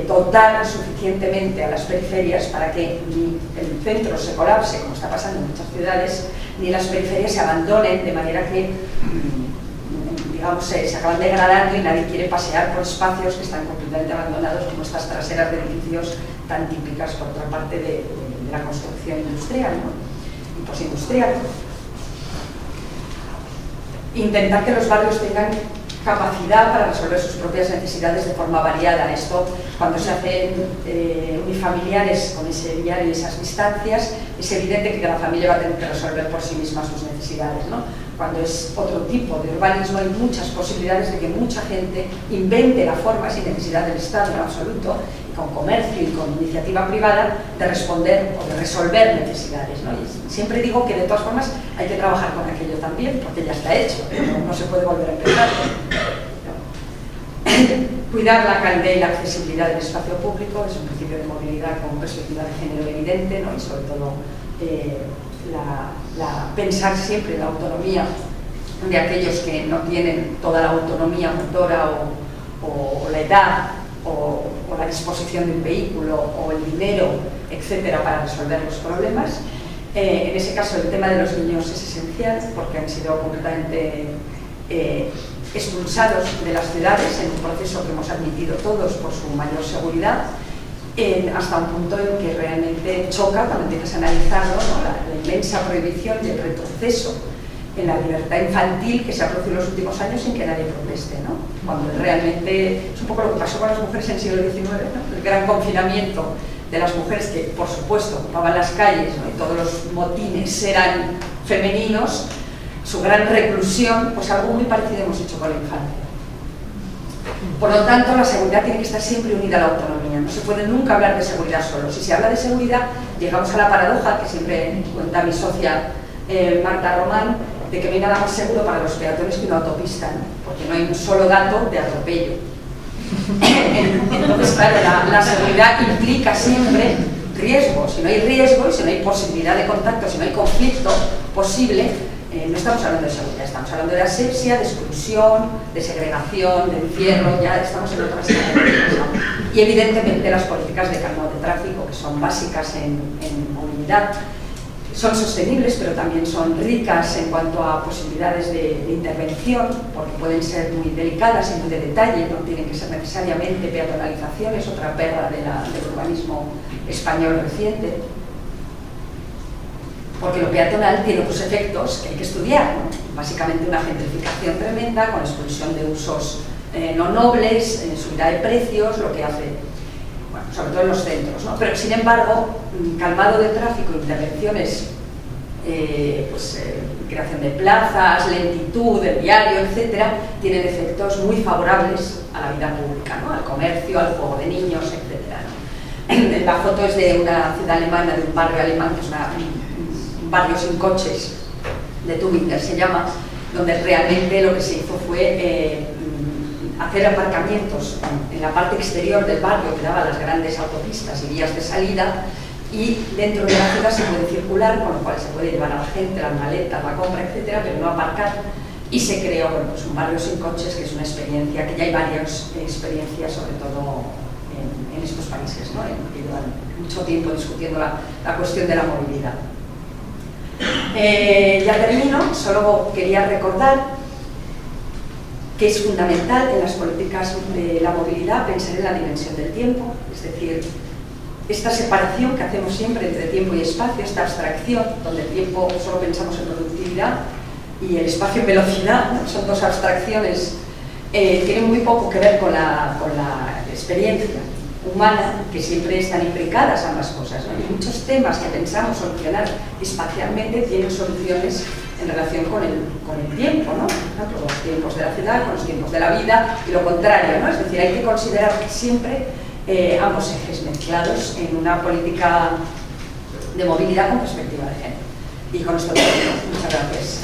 dotar suficientemente a las periferias para que ni el centro se colapse, como está pasando en muchas ciudades, ni las periferias se abandonen de manera que, digamos, se acaban degradando y nadie quiere pasear por espacios que están completamente abandonados, como estas traseras de edificios tan típicas, por otra parte, de la construcción industrial, ¿no? Y posindustrial. Intentar que los barrios tengan capacidad para resolver sus propias necesidades de forma variada. Esto, cuando se hacen unifamiliares con ese viario y esas distancias, es evidente que cada familia va a tener que resolver por sí misma sus necesidades, ¿no? Cuando es otro tipo de urbanismo, hay muchas posibilidades de que mucha gente invente la forma, sin necesidad del Estado en absoluto, y con comercio y con iniciativa privada, de responder o de resolver necesidades, ¿no? Y siempre digo que de todas formas hay que trabajar con aquello también, porque ya está hecho, no se puede volver a empezar, ¿no? Cuidar la calidad y la accesibilidad del espacio público es un principio de movilidad con perspectiva de género evidente, ¿no? Y sobre todo pensar siempre en la autonomía de aquellos que no tienen toda la autonomía motora o la edad o la disposición de un vehículo o el dinero, etcétera, para resolver los problemas. En ese caso el tema de los niños es esencial porque han sido completamente expulsados de las ciudades en un proceso que hemos admitido todos por su mayor seguridad, hasta un punto en que realmente choca cuando empiezas a analizarlo, ¿no? la inmensa prohibición y el retroceso en la libertad infantil que se ha producido en los últimos años sin que nadie proteste, ¿no? Cuando realmente es un poco lo que pasó con las mujeres en el siglo XIX, ¿no? El gran confinamiento de las mujeres que, por supuesto, ocupaban las calles, ¿no? Y todos los motines eran femeninos, su gran reclusión, pues algo muy parecido hemos hecho con la infancia. Por lo tanto, la seguridad tiene que estar siempre unida a la autonomía. No se puede nunca hablar de seguridad solo. Si se habla de seguridad, llegamos a la paradoja que siempre cuenta mi socia Marta Román, de que no hay nada más seguro para los peatones que una autopista, ¿no? Porque no hay un solo dato de atropello. Entonces, claro, la seguridad implica siempre riesgo. Si no hay riesgo y si no hay posibilidad de contacto, si no hay conflicto posible, no estamos hablando de seguridad, estamos hablando de asepsia, de exclusión, de segregación, de encierro, ya estamos en otras categorías, ¿no? Y evidentemente las políticas de calmado de tráfico, que son básicas en movilidad, son sostenibles, pero también son ricas en cuanto a posibilidades de intervención, porque pueden ser muy delicadas y muy de detalle, no tienen que ser necesariamente peatonalización, es otra perla del urbanismo español reciente. Porque lo peatonal tiene otros efectos que hay que estudiar, ¿no? Básicamente una gentrificación tremenda, con expulsión de usos no nobles, subida de precios, lo que hace, bueno, sobre todo en los centros, ¿no? Pero sin embargo, calmado de tráfico, intervenciones, creación de plazas, lentitud del viario, etcétera, tienen efectos muy favorables a la vida pública, ¿no? Al comercio, al juego de niños, etcétera, ¿no? La foto es de una ciudad alemana, de un barrio alemán, que es un barrio sin coches, de Tübingen se llama, donde realmente lo que se hizo fue hacer aparcamientos en la parte exterior del barrio que daba las grandes autopistas y vías de salida, y dentro de la ciudad se puede circular, con lo cual se puede llevar a la gente, las maletas, la compra, etcétera, pero no aparcar, y se creó, bueno, pues un barrio sin coches, que es una experiencia, que ya hay varias experiencias, sobre todo en estos países, ¿no? Que llevan mucho tiempo discutiendo la cuestión de la movilidad. Ya termino, solo quería recordar que es fundamental en las políticas de la movilidad pensar en la dimensión del tiempo, es decir, esta separación que hacemos siempre entre tiempo y espacio, esta abstracción, donde el tiempo solo pensamos en productividad y el espacio en velocidad, ¿no? Son dos abstracciones, tienen muy poco que ver con la experiencia humana, que siempre están implicadas ambas cosas, ¿no? Y muchos temas que pensamos solucionar espacialmente tienen soluciones en relación con el tiempo, ¿no? Por ejemplo, los tiempos de la ciudad con los tiempos de la vida y lo contrario, ¿no? Es decir, hay que considerar siempre ambos ejes mezclados en una política de movilidad con perspectiva de género. Y con esto termino. Muchas gracias.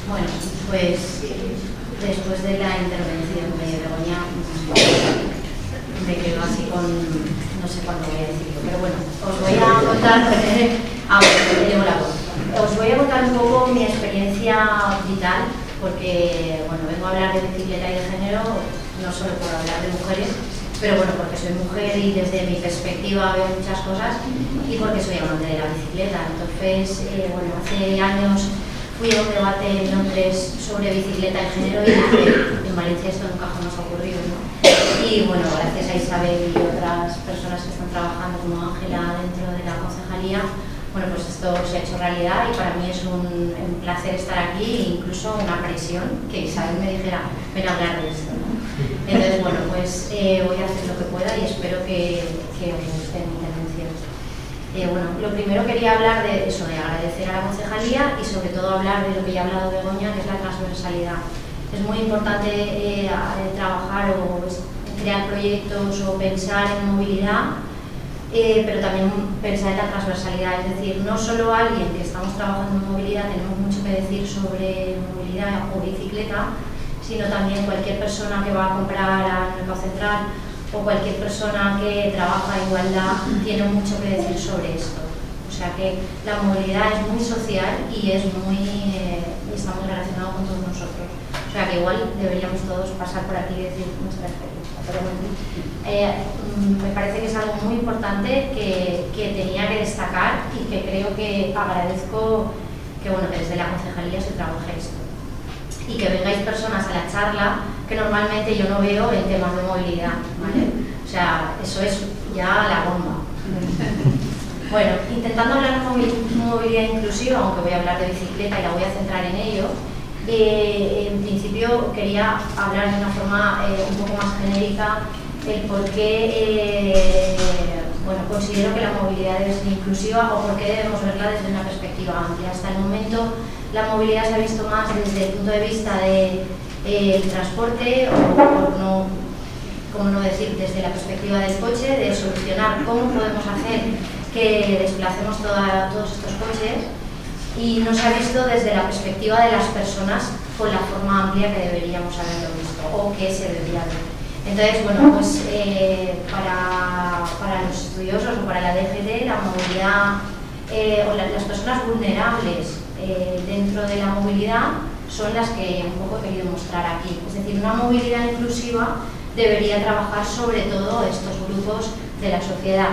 Bueno, pues después de la intervención de Begoña me quedo así con no sé cuánto voy a decirlo, pero bueno, os voy a contar os voy a contar un poco mi experiencia vital, porque bueno, vengo a hablar de bicicleta y de género, no solo por hablar de mujeres, pero bueno, porque soy mujer y desde mi perspectiva veo muchas cosas, y porque soy amante de la bicicleta. Entonces, bueno, hace años fui a un debate en Londres sobre bicicleta y género y en Valencia esto nunca jamás ha ocurrido, ¿no? Y bueno, gracias a Isabel y otras personas que están trabajando como Ángela dentro de la concejalía, bueno, pues esto se ha hecho realidad y para mí es un placer estar aquí e incluso una presión que Isabel me dijera, ven a hablar de esto, ¿no? Entonces, bueno, pues voy a hacer lo que pueda y espero que os guste mi intervención. Bueno, lo primero quería hablar de eso, de agradecer a la concejalía y sobre todo hablar de lo que ya ha hablado Begoña, que es la transversalidad. Es muy importante trabajar o crear proyectos o pensar en movilidad, pero también pensar en la transversalidad, es decir, no solo alguien que estamos trabajando en movilidad tenemos mucho que decir sobre movilidad o bicicleta, sino también cualquier persona que va a comprar al mercado central o cualquier persona que trabaja en igualdad tiene mucho que decir sobre esto. O sea que la movilidad es muy social y está muy relacionado con todos nosotros. O sea que igual deberíamos todos pasar por aquí y decir nuestra experiencia. Pero bueno, me parece que es algo muy importante que tenía que destacar y que creo que agradezco que, bueno, que desde la concejalía se trabaje esto. Y que vengáis personas a la charla que normalmente yo no veo en temas de movilidad, ¿vale? O sea, eso es ya la bomba. Bueno, intentando hablar de movilidad inclusiva, aunque voy a hablar de bicicleta y la voy a centrar en ello, en principio quería hablar de una forma un poco más genérica el por qué bueno, considero que la movilidad debe ser inclusiva o por qué debemos verla desde una perspectiva amplia. Hasta el momento la movilidad se ha visto más desde el punto de vista del transporte o como no decir, desde la perspectiva del coche, de solucionar cómo podemos hacer que desplacemos todos estos coches, y no se ha visto desde la perspectiva de las personas con la forma amplia que deberíamos haberlo visto o que se debería ver. Entonces, bueno, pues para los estudiosos o para la DGT, la movilidad o las personas vulnerables dentro de la movilidad son las que un poco he querido mostrar aquí. Es decir, una movilidad inclusiva debería trabajar sobre todo estos grupos de la sociedad: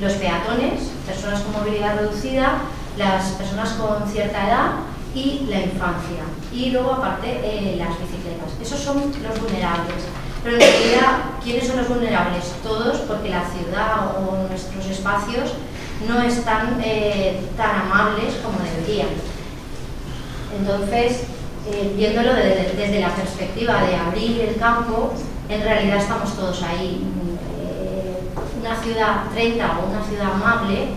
los peatones, personas con movilidad reducida, las personas con cierta edad y la infancia. Y luego, aparte, las bicicletas. Esos son los vulnerables. Pero en realidad, ¿quiénes son los vulnerables? Todos, porque la ciudad o nuestros espacios no están tan amables como deberían. Entonces, viéndolo desde la perspectiva de abrir el campo, en realidad estamos todos ahí. Una ciudad 30 o una ciudad amable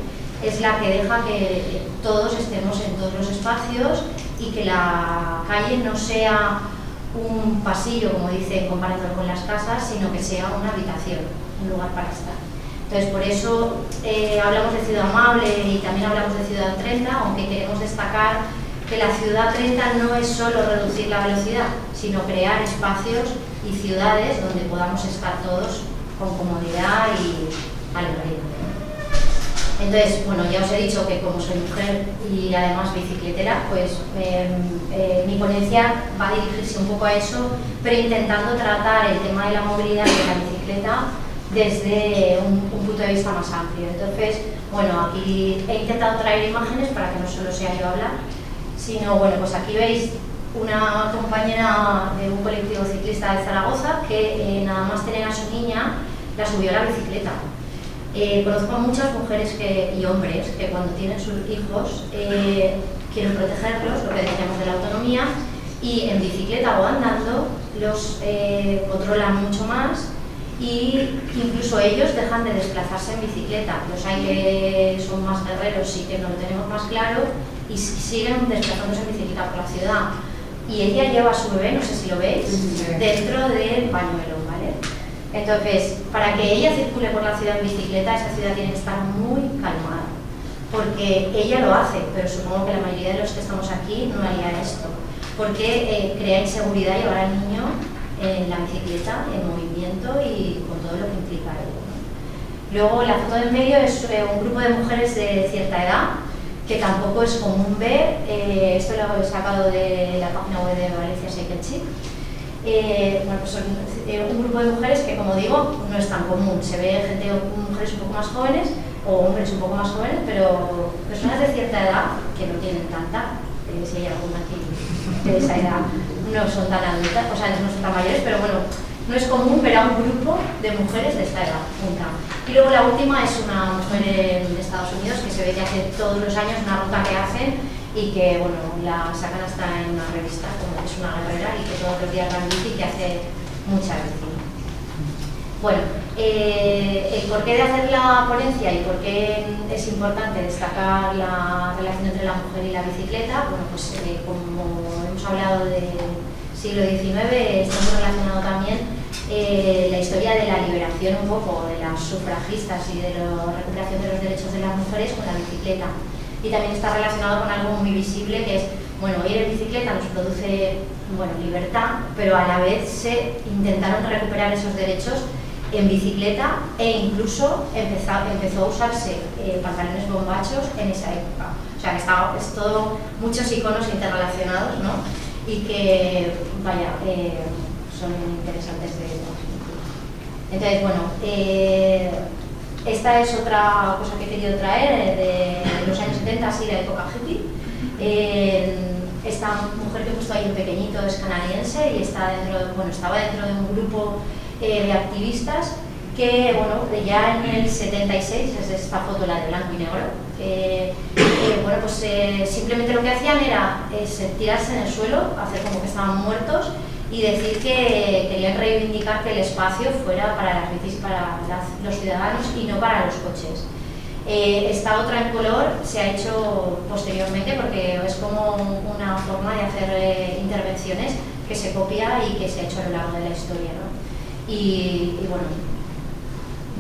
es la que deja que todos estemos en todos los espacios y que la calle no sea un pasillo, como dicen, comparándolo con las casas, sino que sea una habitación, un lugar para estar. Entonces, por eso hablamos de ciudad amable y también hablamos de ciudad 30, aunque queremos destacar que la ciudad 30 no es solo reducir la velocidad, sino crear espacios y ciudades donde podamos estar todos con comodidad y alegría. Entonces, bueno, ya os he dicho que como soy mujer y además bicicletera, pues mi ponencia va a dirigirse un poco a eso, pero intentando tratar el tema de la movilidad de la bicicleta desde un punto de vista más amplio. Entonces, bueno, aquí he intentado traer imágenes para que no solo sea yo hablar, sino, bueno, pues aquí veis una compañera de un colectivo ciclista de Zaragoza que nada más tener a su niña la subió a la bicicleta. Conozco a muchas mujeres y hombres que cuando tienen sus hijos quieren protegerlos, lo que decíamos de la autonomía, y en bicicleta o andando los controlan mucho más y incluso ellos dejan de desplazarse en bicicleta. Los hay que son más guerreros y que no lo tenemos más claro y siguen desplazándose en bicicleta por la ciudad. Y ella lleva a su bebé, no sé si lo veis, dentro del pañuelo, ¿vale? Entonces, para que ella circule por la ciudad en bicicleta, esa ciudad tiene que estar muy calmada, porque ella lo hace, pero supongo que la mayoría de los que estamos aquí no haría esto, porque crea inseguridad llevar al niño en la bicicleta, en movimiento y con todo lo que implica ello, ¿no? Luego, la foto del medio es un grupo de mujeres de cierta edad, que tampoco es común ver, esto lo he sacado de la página web de Valencia Cycle. Bueno, pues son un grupo de mujeres que, como digo, no es tan común. Se ve mujeres un poco más jóvenes o hombres un poco más jóvenes, pero personas de cierta edad que no tienen tanta, si hay alguna aquí de esa edad, no son tan adultas, o sea, no son tan mayores, pero bueno, no es común ver a un grupo de mujeres de esta edad junta. Y luego la última es una mujer en Estados Unidos que se ve que hace todos los años una ruta que hacen y que, bueno, la sacan hasta en una revista como que es una guerrera y que todos los días va en bici y que hace mucha bici. Bueno, el porqué de hacer la ponencia y por qué es importante destacar la relación entre la mujer y la bicicleta, bueno, pues como hemos hablado del siglo XIX, está muy relacionado también la historia de la liberación un poco de las sufragistas y de la recuperación de los derechos de las mujeres con la bicicleta. Y también está relacionado con algo muy visible que es, bueno, ir en bicicleta nos produce, bueno, libertad, pero a la vez se intentaron recuperar esos derechos en bicicleta e incluso empezó a usarse pantalones bombachos en esa época. O sea, que es todo muchos iconos interrelacionados, ¿no? Y que, vaya, son interesantes de ver. Entonces, bueno, esta es otra cosa que he querido traer de los años 70, así la época hippie. Esta mujer que he puesto ahí en pequeñito es canadiense y estaba dentro de un grupo de activistas que, bueno, ya en el 76, es esta foto, la de blanco y negro, bueno, pues simplemente lo que hacían era tirarse en el suelo, hacer como que estaban muertos y decir que querían reivindicar que el espacio fuera para las bicis, para los ciudadanos y no para los coches. Esta otra en color se ha hecho posteriormente porque es como una forma de hacer intervenciones que se copia y que se ha hecho a lo largo de la historia, ¿no? Y bueno,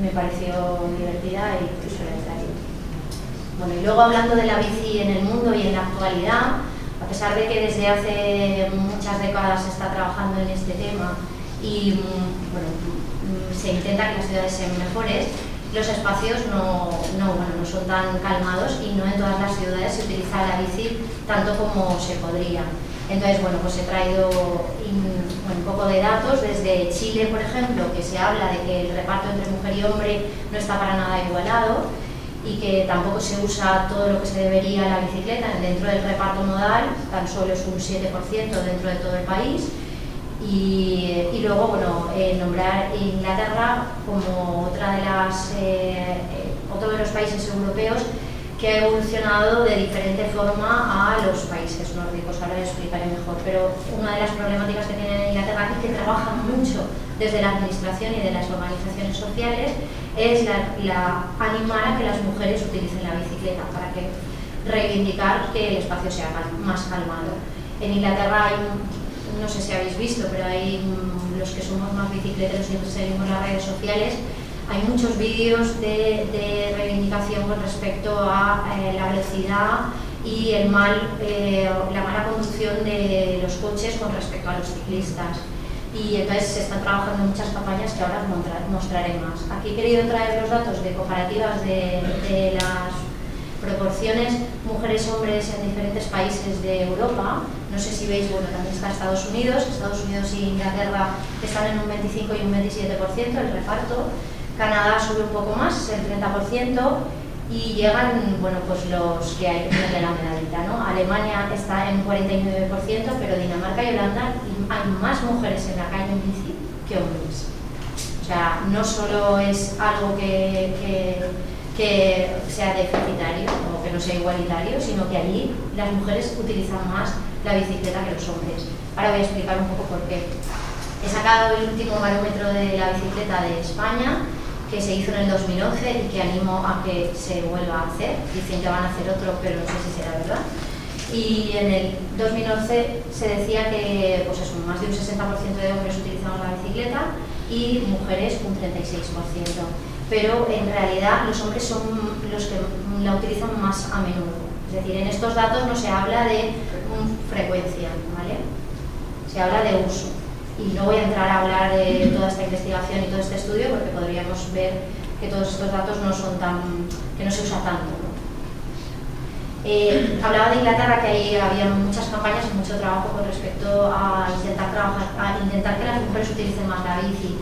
me pareció divertida y incluso la he traído. Bueno, y luego hablando de la bici en el mundo y en la actualidad, a pesar de que desde hace muchas décadas se está trabajando en este tema y bueno, se intenta que las ciudades sean mejores, los espacios no son tan calmados y no en todas las ciudades se utiliza la bici tanto como se podría. Entonces, bueno, pues he traído un poco de datos desde Chile, por ejemplo, que se habla de que el reparto entre mujer y hombre no está para nada igualado y que tampoco se usa todo lo que se debería la bicicleta dentro del reparto modal, tan solo es un 7% dentro de todo el país. Y luego, bueno, nombrar Inglaterra como otro de los países europeos que ha evolucionado de diferente forma a los países nórdicos. Ahora lo explicaré mejor, pero una de las problemáticas que tiene Inglaterra y que trabajan mucho desde la administración y de las organizaciones sociales es la animar a que las mujeres utilicen la bicicleta para que reivindicar que el espacio sea más calmado. En Inglaterra hay no sé si habéis visto, pero hay los que somos más bicicleteros y seguimos las redes sociales, hay muchos vídeos de reivindicación con respecto a la velocidad y la mala conducción de los coches con respecto a los ciclistas. y entonces se están trabajando en muchas campañas que ahora mostraré más. Aquí he querido traer los datos de comparativas de las proporciones mujeres-hombres en diferentes países de Europa. No sé si veis, bueno, también está Estados Unidos y Inglaterra están en un 25 y un 27% el reparto. Canadá sube un poco más, es el 30%, y llegan, bueno, pues los que hay de la medallita, ¿no? Alemania está en 49%, pero Dinamarca y Holanda hay más mujeres en la calle en bici que hombres. O sea, no solo es algo que sea deficitario o que no sea igualitario, sino que allí las mujeres utilizan más la bicicleta que los hombres. Ahora voy a explicar un poco por qué. He sacado el último barómetro de la bicicleta de España, que se hizo en el 2011 y que animo a que se vuelva a hacer. Dicen que van a hacer otro, pero no sé si será verdad. Y en el 2011 se decía que pues eso, más de un 60% de hombres utilizaban la bicicleta y mujeres un 36%. Pero en realidad los hombres son los que la utilizan más a menudo. Es decir, en estos datos no se habla de frecuencia, ¿vale? Se habla de uso. Y no voy a entrar a hablar de toda esta investigación y todo este estudio porque podríamos ver que todos estos datos no son que no se usa tanto, ¿no? Hablaba de Inglaterra, que ahí había muchas campañas y mucho trabajo con respecto a intentar que las mujeres utilicen más la bici.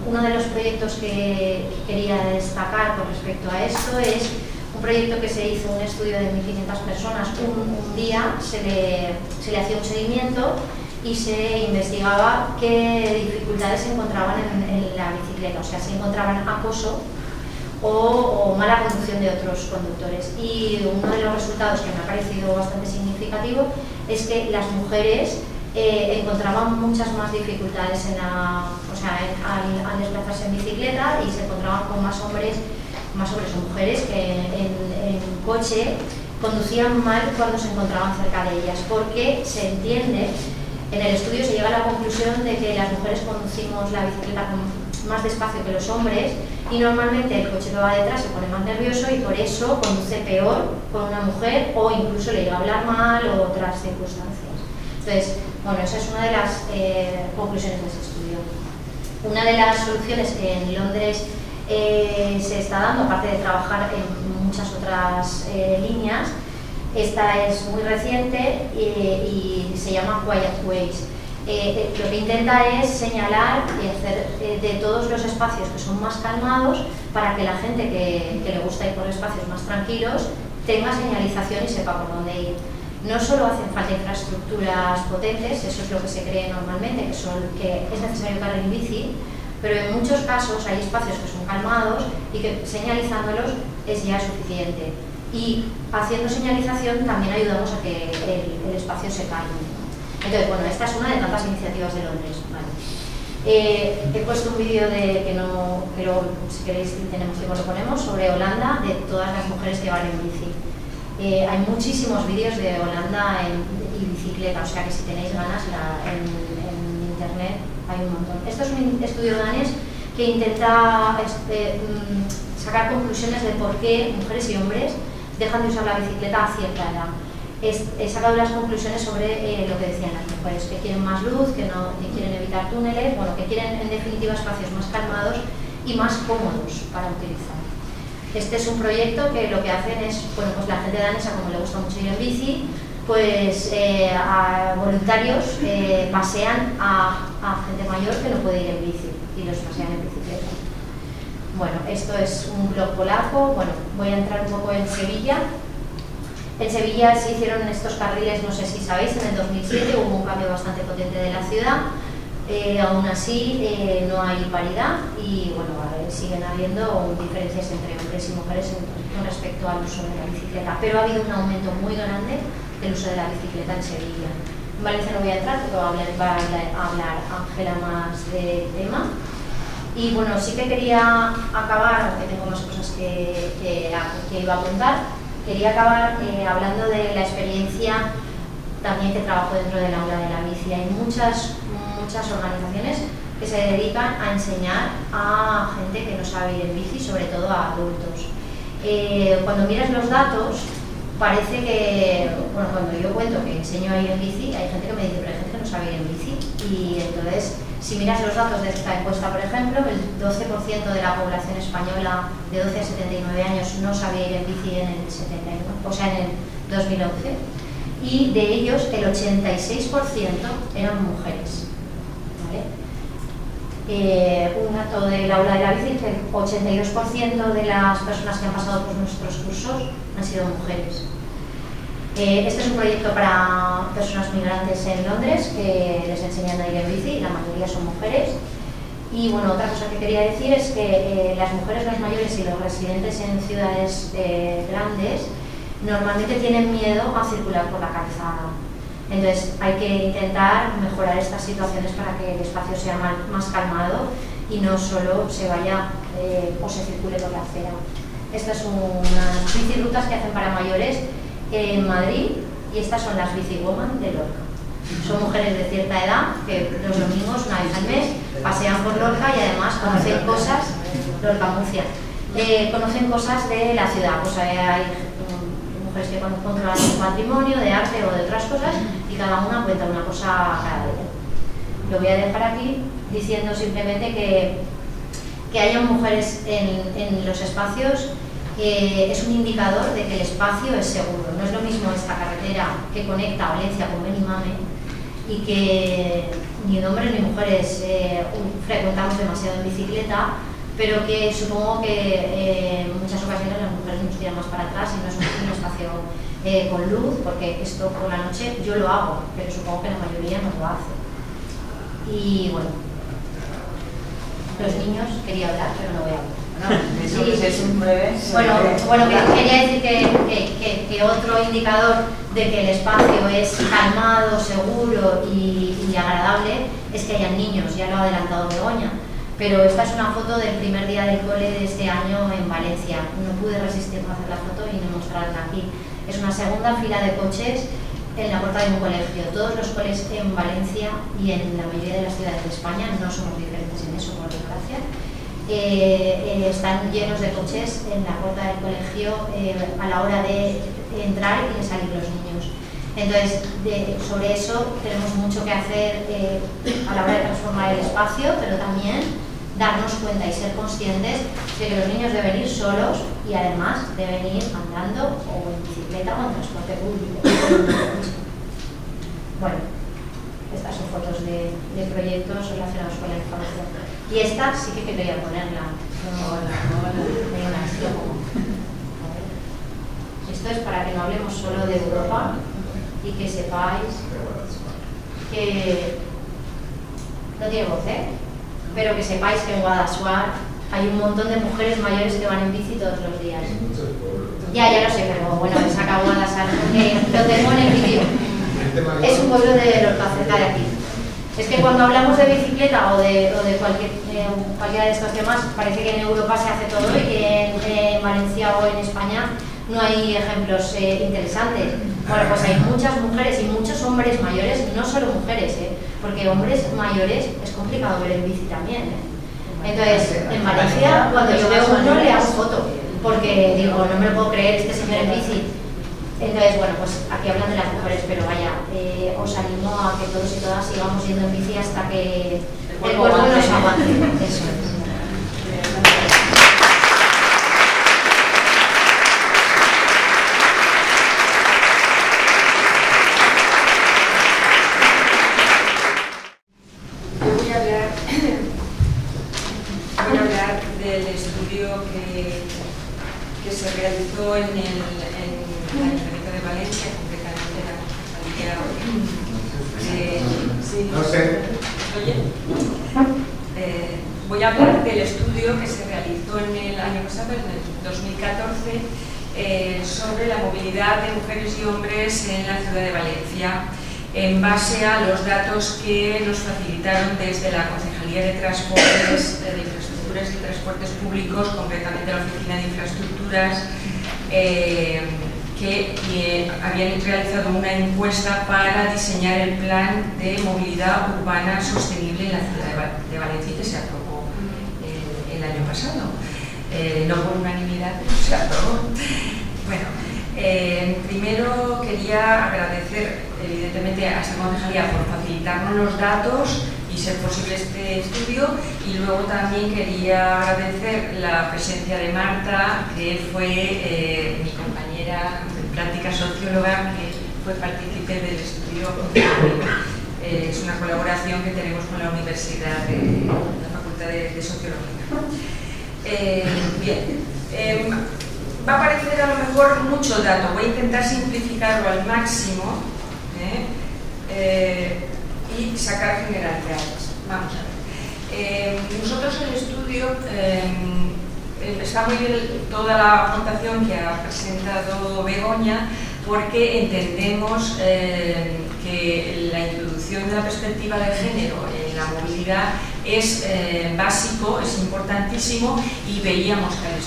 Uno de los proyectos que quería destacar con respecto a esto es un proyecto que se hizo, un estudio de 1.500 personas. Un día se le hacía un seguimiento y se investigaba qué dificultades se encontraban en la bicicleta, o sea, si encontraban acoso o mala conducción de otros conductores. Y uno de los resultados que me ha parecido bastante significativo es que las mujeres encontraban muchas más dificultades al desplazarse en bicicleta, y se encontraban con más hombres o mujeres que en coche conducían mal cuando se encontraban cerca de ellas, porque se entiende, en el estudio se llega a la conclusión de que las mujeres conducimos la bicicleta más despacio que los hombres, y normalmente el coche que va detrás se pone más nervioso y por eso conduce peor con una mujer, o incluso le llega a hablar mal o otras circunstancias. Entonces, bueno, esa es una de las conclusiones de ese estudio. Una de las soluciones que en Londres se está dando, aparte de trabajar en muchas otras líneas, esta es muy reciente y se llama Quiet Ways. Lo que intenta es señalar y hacer de todos los espacios que son más calmados, para que la gente que le gusta ir por espacios más tranquilos tenga señalización y sepa por dónde ir. No solo hacen falta infraestructuras potentes, eso es lo que se cree normalmente, que es necesario para en bici, pero en muchos casos hay espacios que son calmados y que señalizándolos es ya suficiente. Y haciendo señalización también ayudamos a que el espacio se calme. Entonces, bueno, esta es una de tantas iniciativas de Londres. Vale. He puesto un vídeo pero si queréis, si tenemos tiempo lo ponemos, sobre Holanda, de todas las mujeres que van en bici. Hay muchísimos vídeos de Holanda y bicicleta, o sea que si tenéis ganas en internet hay un montón. Esto es un estudio danés que intenta sacar conclusiones de por qué mujeres y hombres dejan de usar la bicicleta a cierta edad. He sacado las conclusiones sobre lo que decían las mujeres, que quieren más luz, que quieren evitar túneles, bueno, que quieren en definitiva espacios más calmados y más cómodos para utilizar. Este es un proyecto que lo que hacen es, bueno, pues la gente danesa, como le gusta mucho ir en bici, pues a voluntarios pasean a gente mayor que no puede ir en bici y los pasean en bicicleta. Bueno, esto es un blog polaco. Bueno, voy a entrar un poco en Sevilla. En Sevilla se hicieron estos carriles, no sé si sabéis, en el 2007 hubo un cambio bastante potente de la ciudad. Aún así no hay paridad y bueno, siguen habiendo diferencias entre hombres y mujeres con respecto al uso de la bicicleta, pero ha habido un aumento muy grande del uso de la bicicleta en Sevilla. En Valencia no voy a entrar porque va a hablar Ángela más del tema. Y bueno, sí que quería acabar, aunque tengo más cosas que iba a apuntar, quería acabar hablando de la experiencia también que trabajo dentro del aula de la bici. Hay muchas organizaciones que se dedican a enseñar a gente que no sabe ir en bici, sobre todo a adultos. Cuando miras los datos, parece que, bueno, cuando yo cuento que enseño a ir en bici, hay gente que me dice, pero hay gente que no sabe sabe ir en bici. Y entonces, si miras los datos de esta encuesta, por ejemplo, el 12% de la población española de 12 a 79 años no sabía ir en bici en el 79, o sea, en el 2011, y de ellos el 86% eran mujeres. ¿Vale? Un dato del aula de la bici, que el 82% de las personas que han pasado por nuestros cursos han sido mujeres. Este es un proyecto para personas migrantes en Londres que les enseñan a ir en bici y la mayoría son mujeres. Y bueno, otra cosa que quería decir es que las mujeres, los mayores y los residentes en ciudades grandes normalmente tienen miedo a circular por la calzada. Entonces hay que intentar mejorar estas situaciones para que el espacio sea más calmado y no solo se vaya o se circule por la acera. Estas son unas bicirutas que hacen para mayores en Madrid, y estas son las Bici Woman de Lorca. Son mujeres de cierta edad que los domingos, una vez al mes, pasean por Lorca y además conocen cosas, Lorca, Murcia, conocen cosas de la ciudad. Pues hay mujeres que controlan su patrimonio, de arte o de otras cosas, y cada una cuenta una cosa cada día. Lo voy a dejar aquí diciendo simplemente que haya mujeres en los espacios es un indicador de que el espacio es seguro. No es lo mismo esta carretera que conecta Valencia con Benimame y que ni hombres ni mujeres frecuentamos demasiado en bicicleta, pero que supongo que en muchas ocasiones las mujeres nos tiran más para atrás y no es un espacio con luz, porque esto por la noche yo lo hago, pero supongo que la mayoría no lo hace. Y bueno, los niños quería hablar, pero no voy a hablar. No, eso sí, es un breve. Bueno, quería decir que otro indicador de que el espacio es calmado, seguro y agradable es que hayan niños, ya lo ha adelantado Begoña. Pero esta es una foto del primer día del cole de este año en Valencia. No pude resistirme a hacer la foto y no mostrarla aquí. Es una segunda fila de coches en la puerta de un colegio. Todos los coles en Valencia y en la mayoría de las ciudades de España, no somos diferentes en eso, por desgracia, están llenos de coches en la puerta del colegio a la hora de entrar y de salir los niños. Entonces, sobre eso tenemos mucho que hacer a la hora de transformar el espacio, pero también darnos cuenta y ser conscientes de que los niños deben ir solos y además deben ir andando o en bicicleta o en transporte público. Bueno, estas son fotos de proyectos relacionados con la información. Y esta sí que quería ponerla. Venga, así lo pongo. Esto es para que no hablemos solo de Europa y que sepáis que no tiene voz, pero que sepáis que en Guadassuar hay un montón de mujeres mayores que van en bici todos los días. Ya lo sé, pero bueno, me saca Guadassuar porque lo tengo en el vídeo. Es un pueblo de Lorca, cerca de aquí. Es que cuando hablamos de bicicleta o de cualquiera de estos temas, parece que en Europa se hace todo y que en Valencia o en España no hay ejemplos interesantes. Bueno, pues hay muchas mujeres y muchos hombres mayores, no solo mujeres, porque hombres mayores es complicado ver en bici también. Entonces, en Valencia, cuando yo veo uno, le hago foto, porque digo, no me lo puedo creer, este señor en bici. Entonces, bueno, pues aquí hablan de las mujeres, pero vaya, os animo a que todos y todas sigamos yendo en bici hasta que el cuerpo nos aguante. Eso es. Voy a hablar del estudio que se realizó en el Ayuntamiento de Valencia, concretamente en la Concejalía. No sé. ¿Oye? Voy a hablar del estudio que se realizó en el año pasado, en el 2014, sobre la movilidad de mujeres y hombres en la ciudad de Valencia, en base a los datos que nos facilitaron desde la Concejalía de Transportes, de Infraestructuras y Transportes Públicos, concretamente la Oficina de Infraestructuras, que habían realizado una encuesta para diseñar el plan de movilidad urbana sostenible en la ciudad de Valencia, que se aprobó el año pasado. No por unanimidad, pero se aprobó. Bueno, primero quería agradecer evidentemente a esta concejalía por facilitarnos los datos y ser posible este estudio, y luego también quería agradecer la presencia de Marta, que fue mi compañera de práctica socióloga, que fue partícipe del estudio. Es una colaboración que tenemos con la Universidad de la Facultad de Sociología. Bien, va a parecer a lo mejor mucho dato, voy a intentar simplificarlo al máximo y sacar generalidades. Vamos a ver. Nosotros el estudio está muy bien toda la aportación que ha presentado Begoña, porque entendemos que la introducción de la perspectiva de género en la movilidad es básico, es importantísimo, y veíamos que al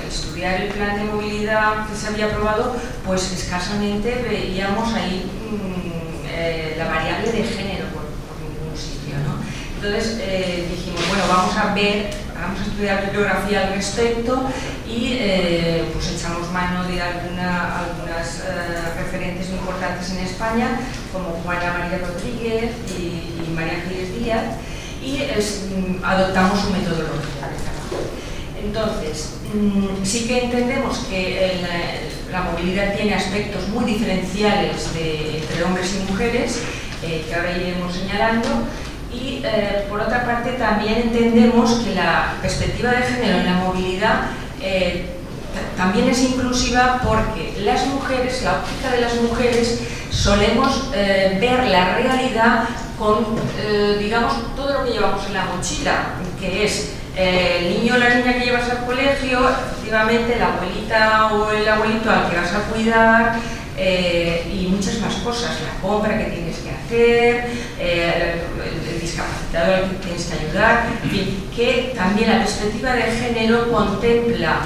estudiar el plan de movilidad que se había aprobado, pues escasamente veíamos ahí la variable de género por ningún sitio, ¿no? Entonces dijimos, bueno, vamos a estudiar bibliografía al respecto y pues echamos mano de algunas referentes muy importantes en España, como Juana María Rodríguez y María Ángeles Díaz, y adoptamos su metodología de trabajo. Entonces, sí que entendemos que la movilidad tiene aspectos muy diferenciales entre hombres y mujeres, que ahora iremos señalando. Y por otra parte también entendemos que la perspectiva de género en la movilidad también es inclusiva, porque las mujeres, la óptica de las mujeres, solemos ver la realidad con, digamos, todo lo que llevamos en la mochila, que es el niño o la niña que llevas al colegio, efectivamente la abuelita o el abuelito al que vas a cuidar, y muchas más cosas, la compra que tienes que hacer, el discapacitado al que tienes que ayudar, en fin, que también la perspectiva de género contempla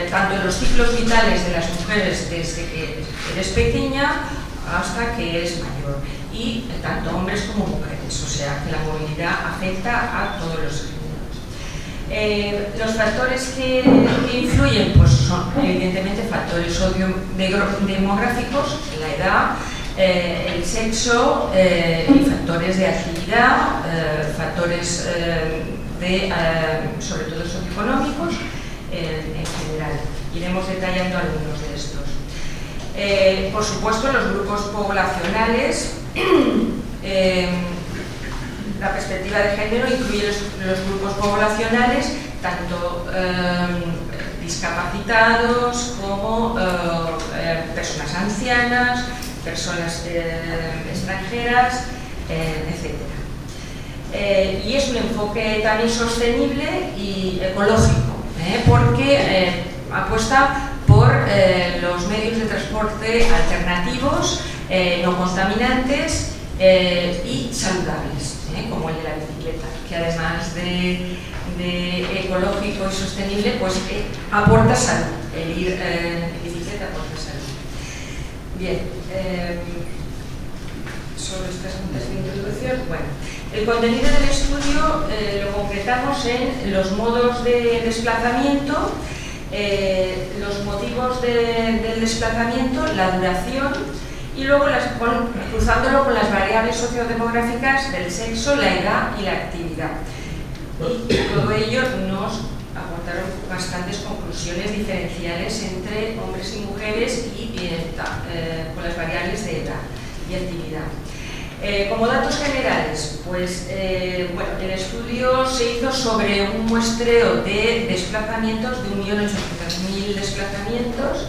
tanto los ciclos vitales de las mujeres desde que eres pequeña hasta que eres mayor, y tanto hombres como mujeres, o sea que la movilidad afecta a todos los géneros. Los factores que influyen pues son evidentemente factores sociodemográficos, la edad, el sexo, y factores de actividad, factores sobre todo socioeconómicos en general. Iremos detallando algunos de estos. Por supuesto, los grupos poblacionales. La perspectiva de género incluye los grupos poblacionales, tanto discapacitados como personas ancianas, personas extranjeras, etc. Y es un enfoque también sostenible y ecológico, porque apuesta por los medios de transporte alternativos, no contaminantes y saludables, como el de la bicicleta, que además de ecológico y sostenible, pues aporta salud. El ir en bicicleta aporta salud. Bien, sobre estas notas de introducción, bueno, el contenido del estudio lo concretamos en los modos de desplazamiento, los motivos del desplazamiento, la duración, y luego cruzándolo con las variables sociodemográficas del sexo, la edad y la actividad. Y todo ello nos aportaron bastantes conclusiones diferenciales entre hombres y mujeres y con las variables de edad y actividad. Como datos generales, pues bueno, el estudio se hizo sobre un muestreo de desplazamientos de 1.800.000 desplazamientos,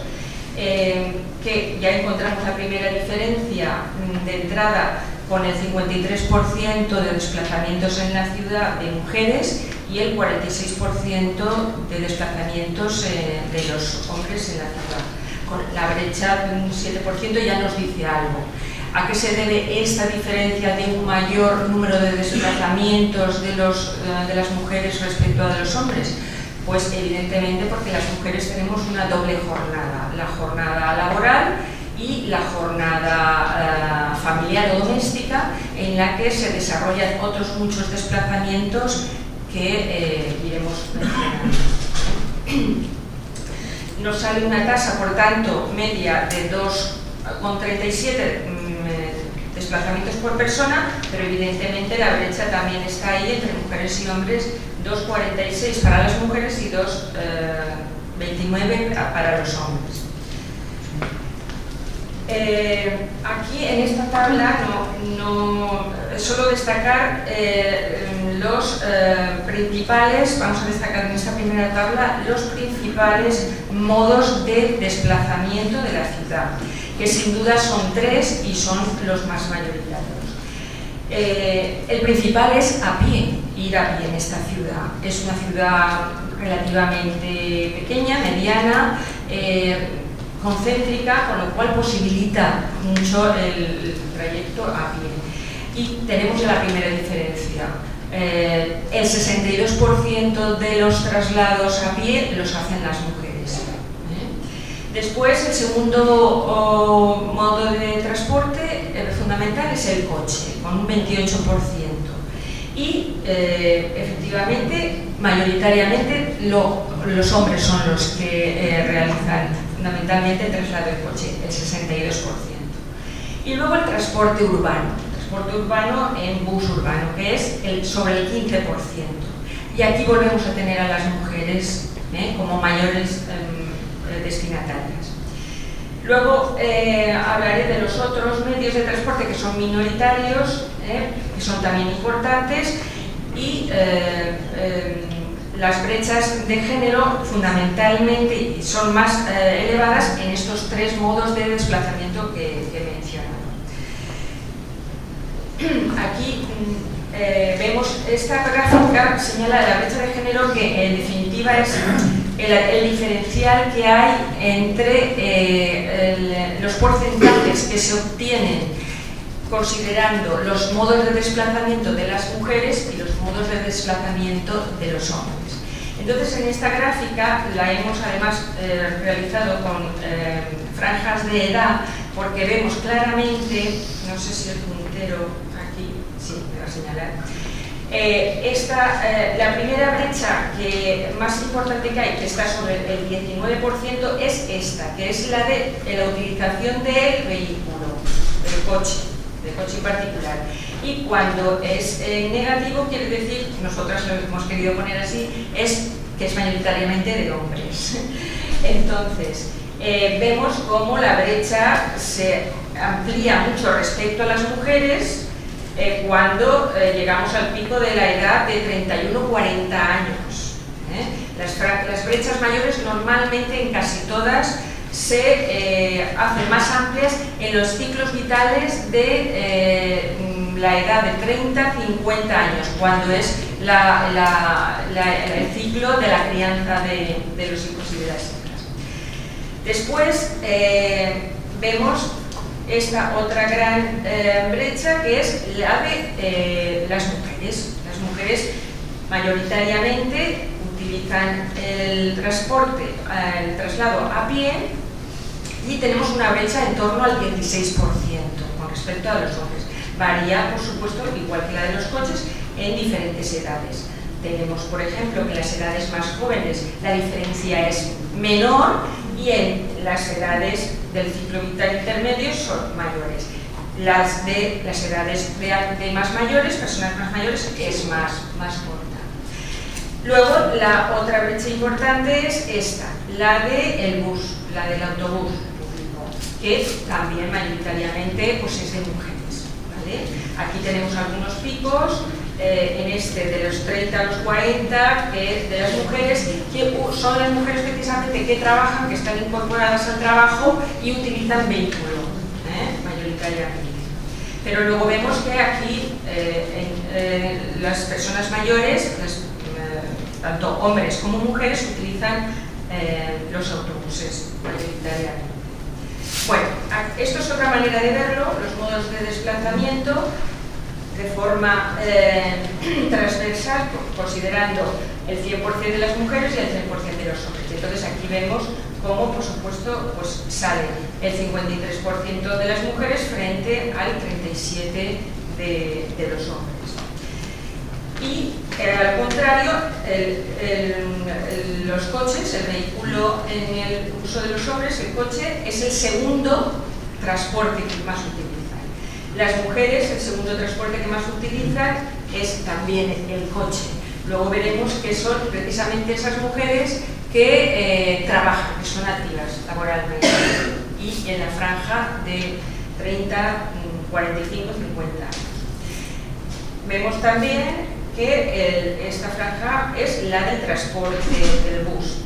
que ya encontramos la primera diferencia de entrada con el 53% de desplazamientos en la ciudad de mujeres y el 46% de desplazamientos de los hombres en la ciudad. Con la brecha de un 7% ya nos dice algo. ¿A qué se debe esta diferencia de un mayor número de desplazamientos de las mujeres respecto a de los hombres? Pues evidentemente porque las mujeres tenemos una doble jornada, la jornada laboral y la jornada familiar o doméstica, en la que se desarrollan otros muchos desplazamientos que iremos mencionando. Nos sale una tasa, por tanto, media de 2 con 37 desplazamientos por persona, pero evidentemente la brecha también está ahí entre mujeres y hombres, 2,46 para las mujeres y 2,29 para los hombres. Aquí en esta tabla solo destacar los principales, vamos a destacar en esta primera tabla los principales modos de desplazamiento de la ciudad, que sin duda son 3 y son los más mayoritarios. El principal es a pie, ir a pie en esta ciudad. Es una ciudad relativamente pequeña, mediana, concéntrica, con lo cual posibilita mucho el trayecto a pie. Y tenemos la primera diferencia. El 62% de los traslados a pie los hacen las mujeres. Después, el segundo modo de transporte fundamental es el coche, con un 28%. Y efectivamente, mayoritariamente, los hombres son los que realizan fundamentalmente el traslado de coche, el 62%. Y luego el transporte urbano en bus urbano, que es sobre el 15%. Y aquí volvemos a tener a las mujeres como mayores destinatarias. Luego hablaré de los otros medios de transporte que son minoritarios, que son también importantes, y las brechas de género fundamentalmente son más elevadas en estos 3 modos de desplazamiento que he mencionado. Aquí vemos esta gráfica, señala la brecha de género, que en definitiva es el diferencial que hay entre los porcentajes que se obtienen considerando los modos de desplazamiento de las mujeres y los modos de desplazamiento de los hombres. Entonces, en esta gráfica la hemos además realizado con franjas de edad, porque vemos claramente, no sé si el puntero aquí, sí, me va a señalar, la primera brecha más importante que hay, que está sobre el 19%, es esta, que es la de la utilización del vehículo, del coche en particular. Y cuando es negativo, quiere decir, nosotras lo hemos querido poner así, es que es mayoritariamente de hombres. Entonces, vemos cómo la brecha se amplía mucho respecto a las mujeres cuando llegamos al pico de la edad de 31-40 años. Las brechas mayores normalmente en casi todas se hacen más amplias en los ciclos vitales de la edad de 30-50 años, cuando es el ciclo de la crianza de los hijos y de las hijas. Después vemos esta otra gran brecha, que es la de las mujeres. Las mujeres mayoritariamente utilizan el traslado a pie, y tenemos una brecha en torno al 16% con respecto a los hombres. Varía, por supuesto, igual que la de los coches, en diferentes edades. Tenemos, por ejemplo, que en las edades más jóvenes la diferencia es menor, y en las edades del ciclo vital intermedio son mayores. Las edades de más mayores, personas más mayores, es más corta. Luego, la otra brecha importante es esta, la del bus, la del autobús público, que también mayoritariamente pues, es de mujeres, ¿vale? Aquí tenemos algunos picos, en este de los 30 a los 40, de las mujeres, que son las mujeres precisamente que trabajan, que están incorporadas al trabajo y utilizan vehículo, mayoritariamente. Pero luego vemos que aquí las personas mayores, tanto hombres como mujeres, utilizan los autobuses mayoritariamente. Bueno, esto es otra manera de verlo, los modos de desplazamiento de forma transversal, considerando el 100% de las mujeres y el 100% de los hombres. Entonces aquí vemos cómo, por supuesto, pues sale el 53% de las mujeres frente al 37% de los hombres. Y al contrario, los coches, el vehículo en el uso de los hombres, el coche, es el segundo transporte que más utilizan. Las mujeres, el segundo transporte que más utilizan es también el coche. Luego veremos que son precisamente esas mujeres que trabajan, que son activas laboralmente, y en la franja de 30, 45, 50 años. Vemos también que esta franja es la del transporte del bus,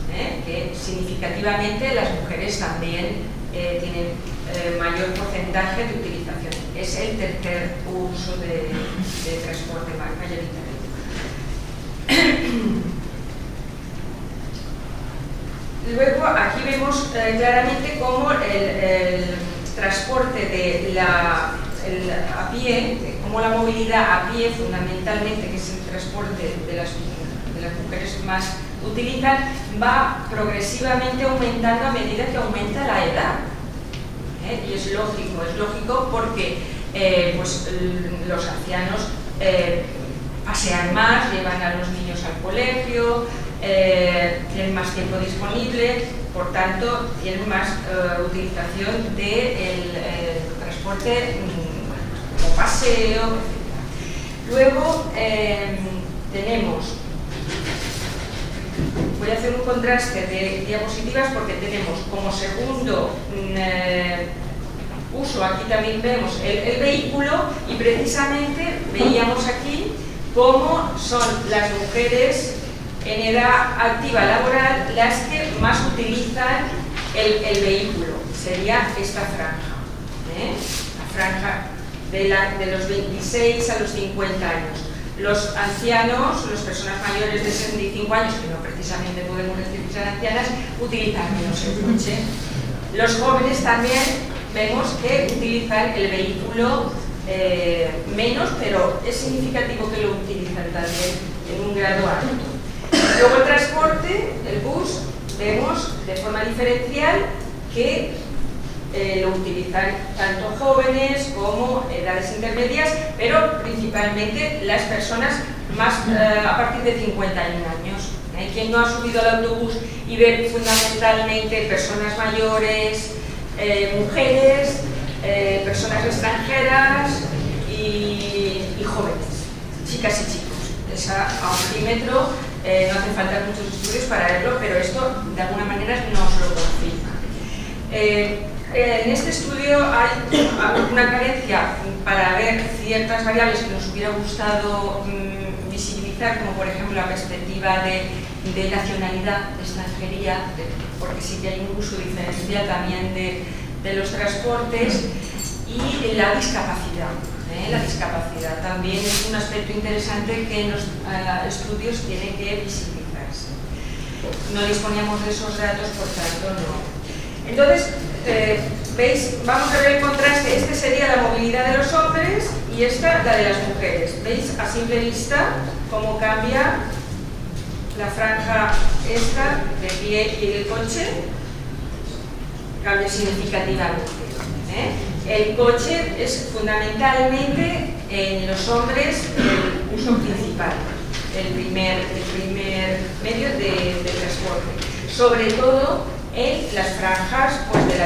que significativamente las mujeres también tienen mayor porcentaje de utilización. Es el tercer uso de transporte mayoritario. Luego aquí vemos claramente cómo el transporte de a pie, cómo la movilidad a pie fundamentalmente, que es el transporte de las mujeres más utilizan, va progresivamente aumentando a medida que aumenta la edad. Y es lógico porque pues, los ancianos pasean más, llevan a los niños al colegio, tienen más tiempo disponible, por tanto tienen más utilización del transporte como paseo, etc. Luego tenemos, voy a hacer un contraste de diapositivas porque tenemos como segundo uso, aquí también vemos el vehículo, y precisamente veíamos aquí cómo son las mujeres en edad activa laboral las que más utilizan el vehículo. Sería esta franja, la franja de los 26 a los 50 años. Los ancianos, las personas mayores de 65 años, que no precisamente podemos decir que sean ancianas, utilizan menos el coche. Los jóvenes también vemos que utilizan el vehículo menos, pero es significativo que lo utilizan también en un grado alto. Luego el transporte, el bus, vemos de forma diferencial que lo utilizan tanto jóvenes como edades intermedias, pero principalmente las personas más a partir de 51 años. Quien no ha subido al autobús y ve fundamentalmente personas mayores, mujeres, personas extranjeras y jóvenes, chicas y chicos. A un milímetro no hace falta muchos estudios para verlo, pero esto de alguna manera nos lo confirma. En este estudio hay una carencia para ver ciertas variables que nos hubiera gustado visibilizar, como por ejemplo la perspectiva de nacionalidad, de extranjería, porque sí que hay un uso diferencial también de los transportes, y la discapacidad. La discapacidad también es un aspecto interesante que en los estudios tiene que visibilizarse. No disponíamos de esos datos, por tanto no. Entonces, ¿veis? Vamos a ver el contraste. Este sería la movilidad de los hombres y esta la de las mujeres. ¿Veis a simple vista cómo cambia la franja esta de pie y del coche? Cambia significativamente. El coche es fundamentalmente en los hombres el uso principal, el primer medio de transporte, sobre todo en las franjas pues, de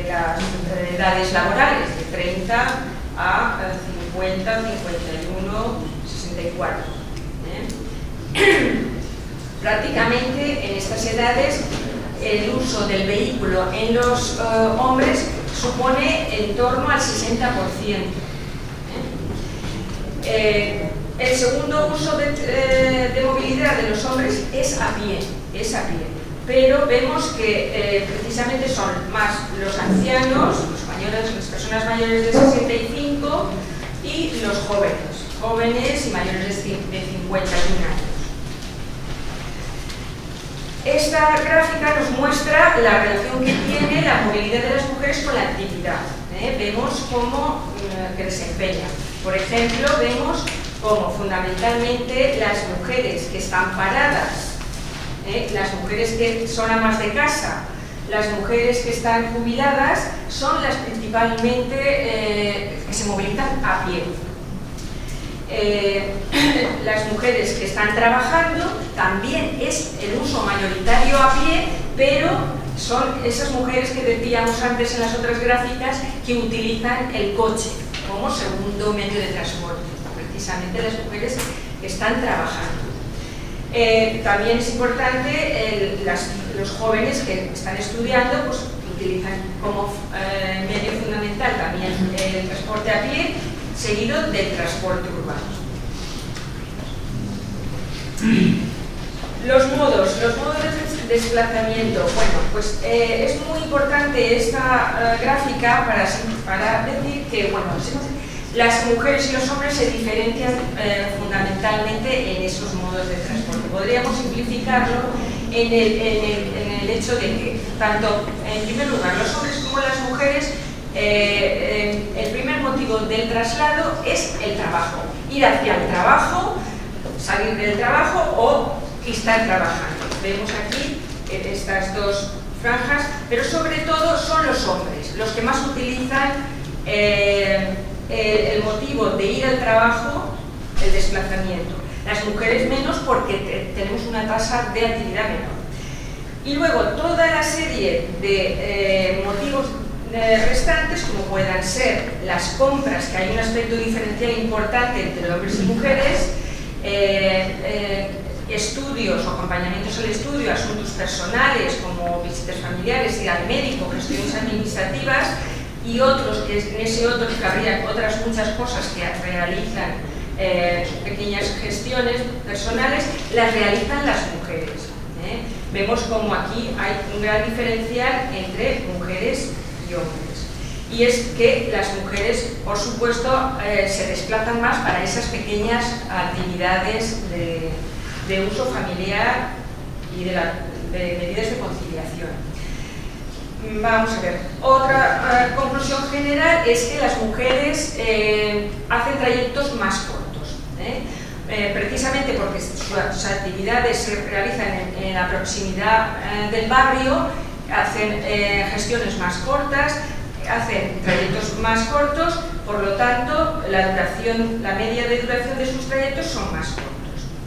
las edades laborales, de 30 a 50, 51, 64. Prácticamente en estas edades el uso del vehículo en los hombres supone en torno al 60%. El segundo uso de movilidad de los hombres es a pie, pero vemos que precisamente son más los ancianos, las personas mayores de 65 y los jóvenes y mayores de 51 años. Esta gráfica nos muestra la relación que tiene la movilidad de las mujeres con la actividad. Vemos cómo que desempeñan. Por ejemplo, vemos cómo fundamentalmente las mujeres que están paradas, las mujeres que son amas de casa, las mujeres que están jubiladas, son las principalmente que se movilizan a pie. Las mujeres que están trabajando también es el uso mayoritario a pie, pero son esas mujeres que decíamos antes en las otras gráficas que utilizan el coche como segundo medio de transporte, precisamente las mujeres que están trabajando. También es importante los jóvenes que están estudiando, pues utilizan como medio fundamental también el transporte a pie, seguido del transporte urbano. Los modos de desplazamiento. Bueno, pues es muy importante esta gráfica para decir que, bueno, las mujeres y los hombres se diferencian fundamentalmente en esos modos de transporte. Podríamos simplificarlo en el hecho de que, tanto en primer lugar, los hombres como las mujeres, el primer motivo del traslado es el trabajo. Ir hacia el trabajo, salir del trabajo o estar trabajando. Vemos aquí estas dos franjas, pero sobre todo son los hombres los que más utilizan el motivo de ir al trabajo, el desplazamiento. Las mujeres menos, porque tenemos una tasa de actividad menor. Y luego toda la serie de motivos restantes, como puedan ser las compras, que hay un aspecto diferencial importante entre hombres y mujeres, estudios o acompañamientos al estudio, asuntos personales como visitas familiares, ir al médico, gestiones administrativas y otros, que en ese otro cabrían otras muchas cosas que realizan pequeñas gestiones personales, las realizan las mujeres. Vemos como aquí hay un gran diferencial entre mujeres y hombres. Y es que las mujeres, por supuesto, se desplazan más para esas pequeñas actividades de uso familiar y de medidas de conciliación. Vamos a ver, otra conclusión general es que las mujeres hacen trayectos más cortos, precisamente porque sus actividades se realizan en la proximidad del barrio, hacen gestiones más cortas, hacen trayectos más cortos, por lo tanto la media de duración de sus trayectos son más cortos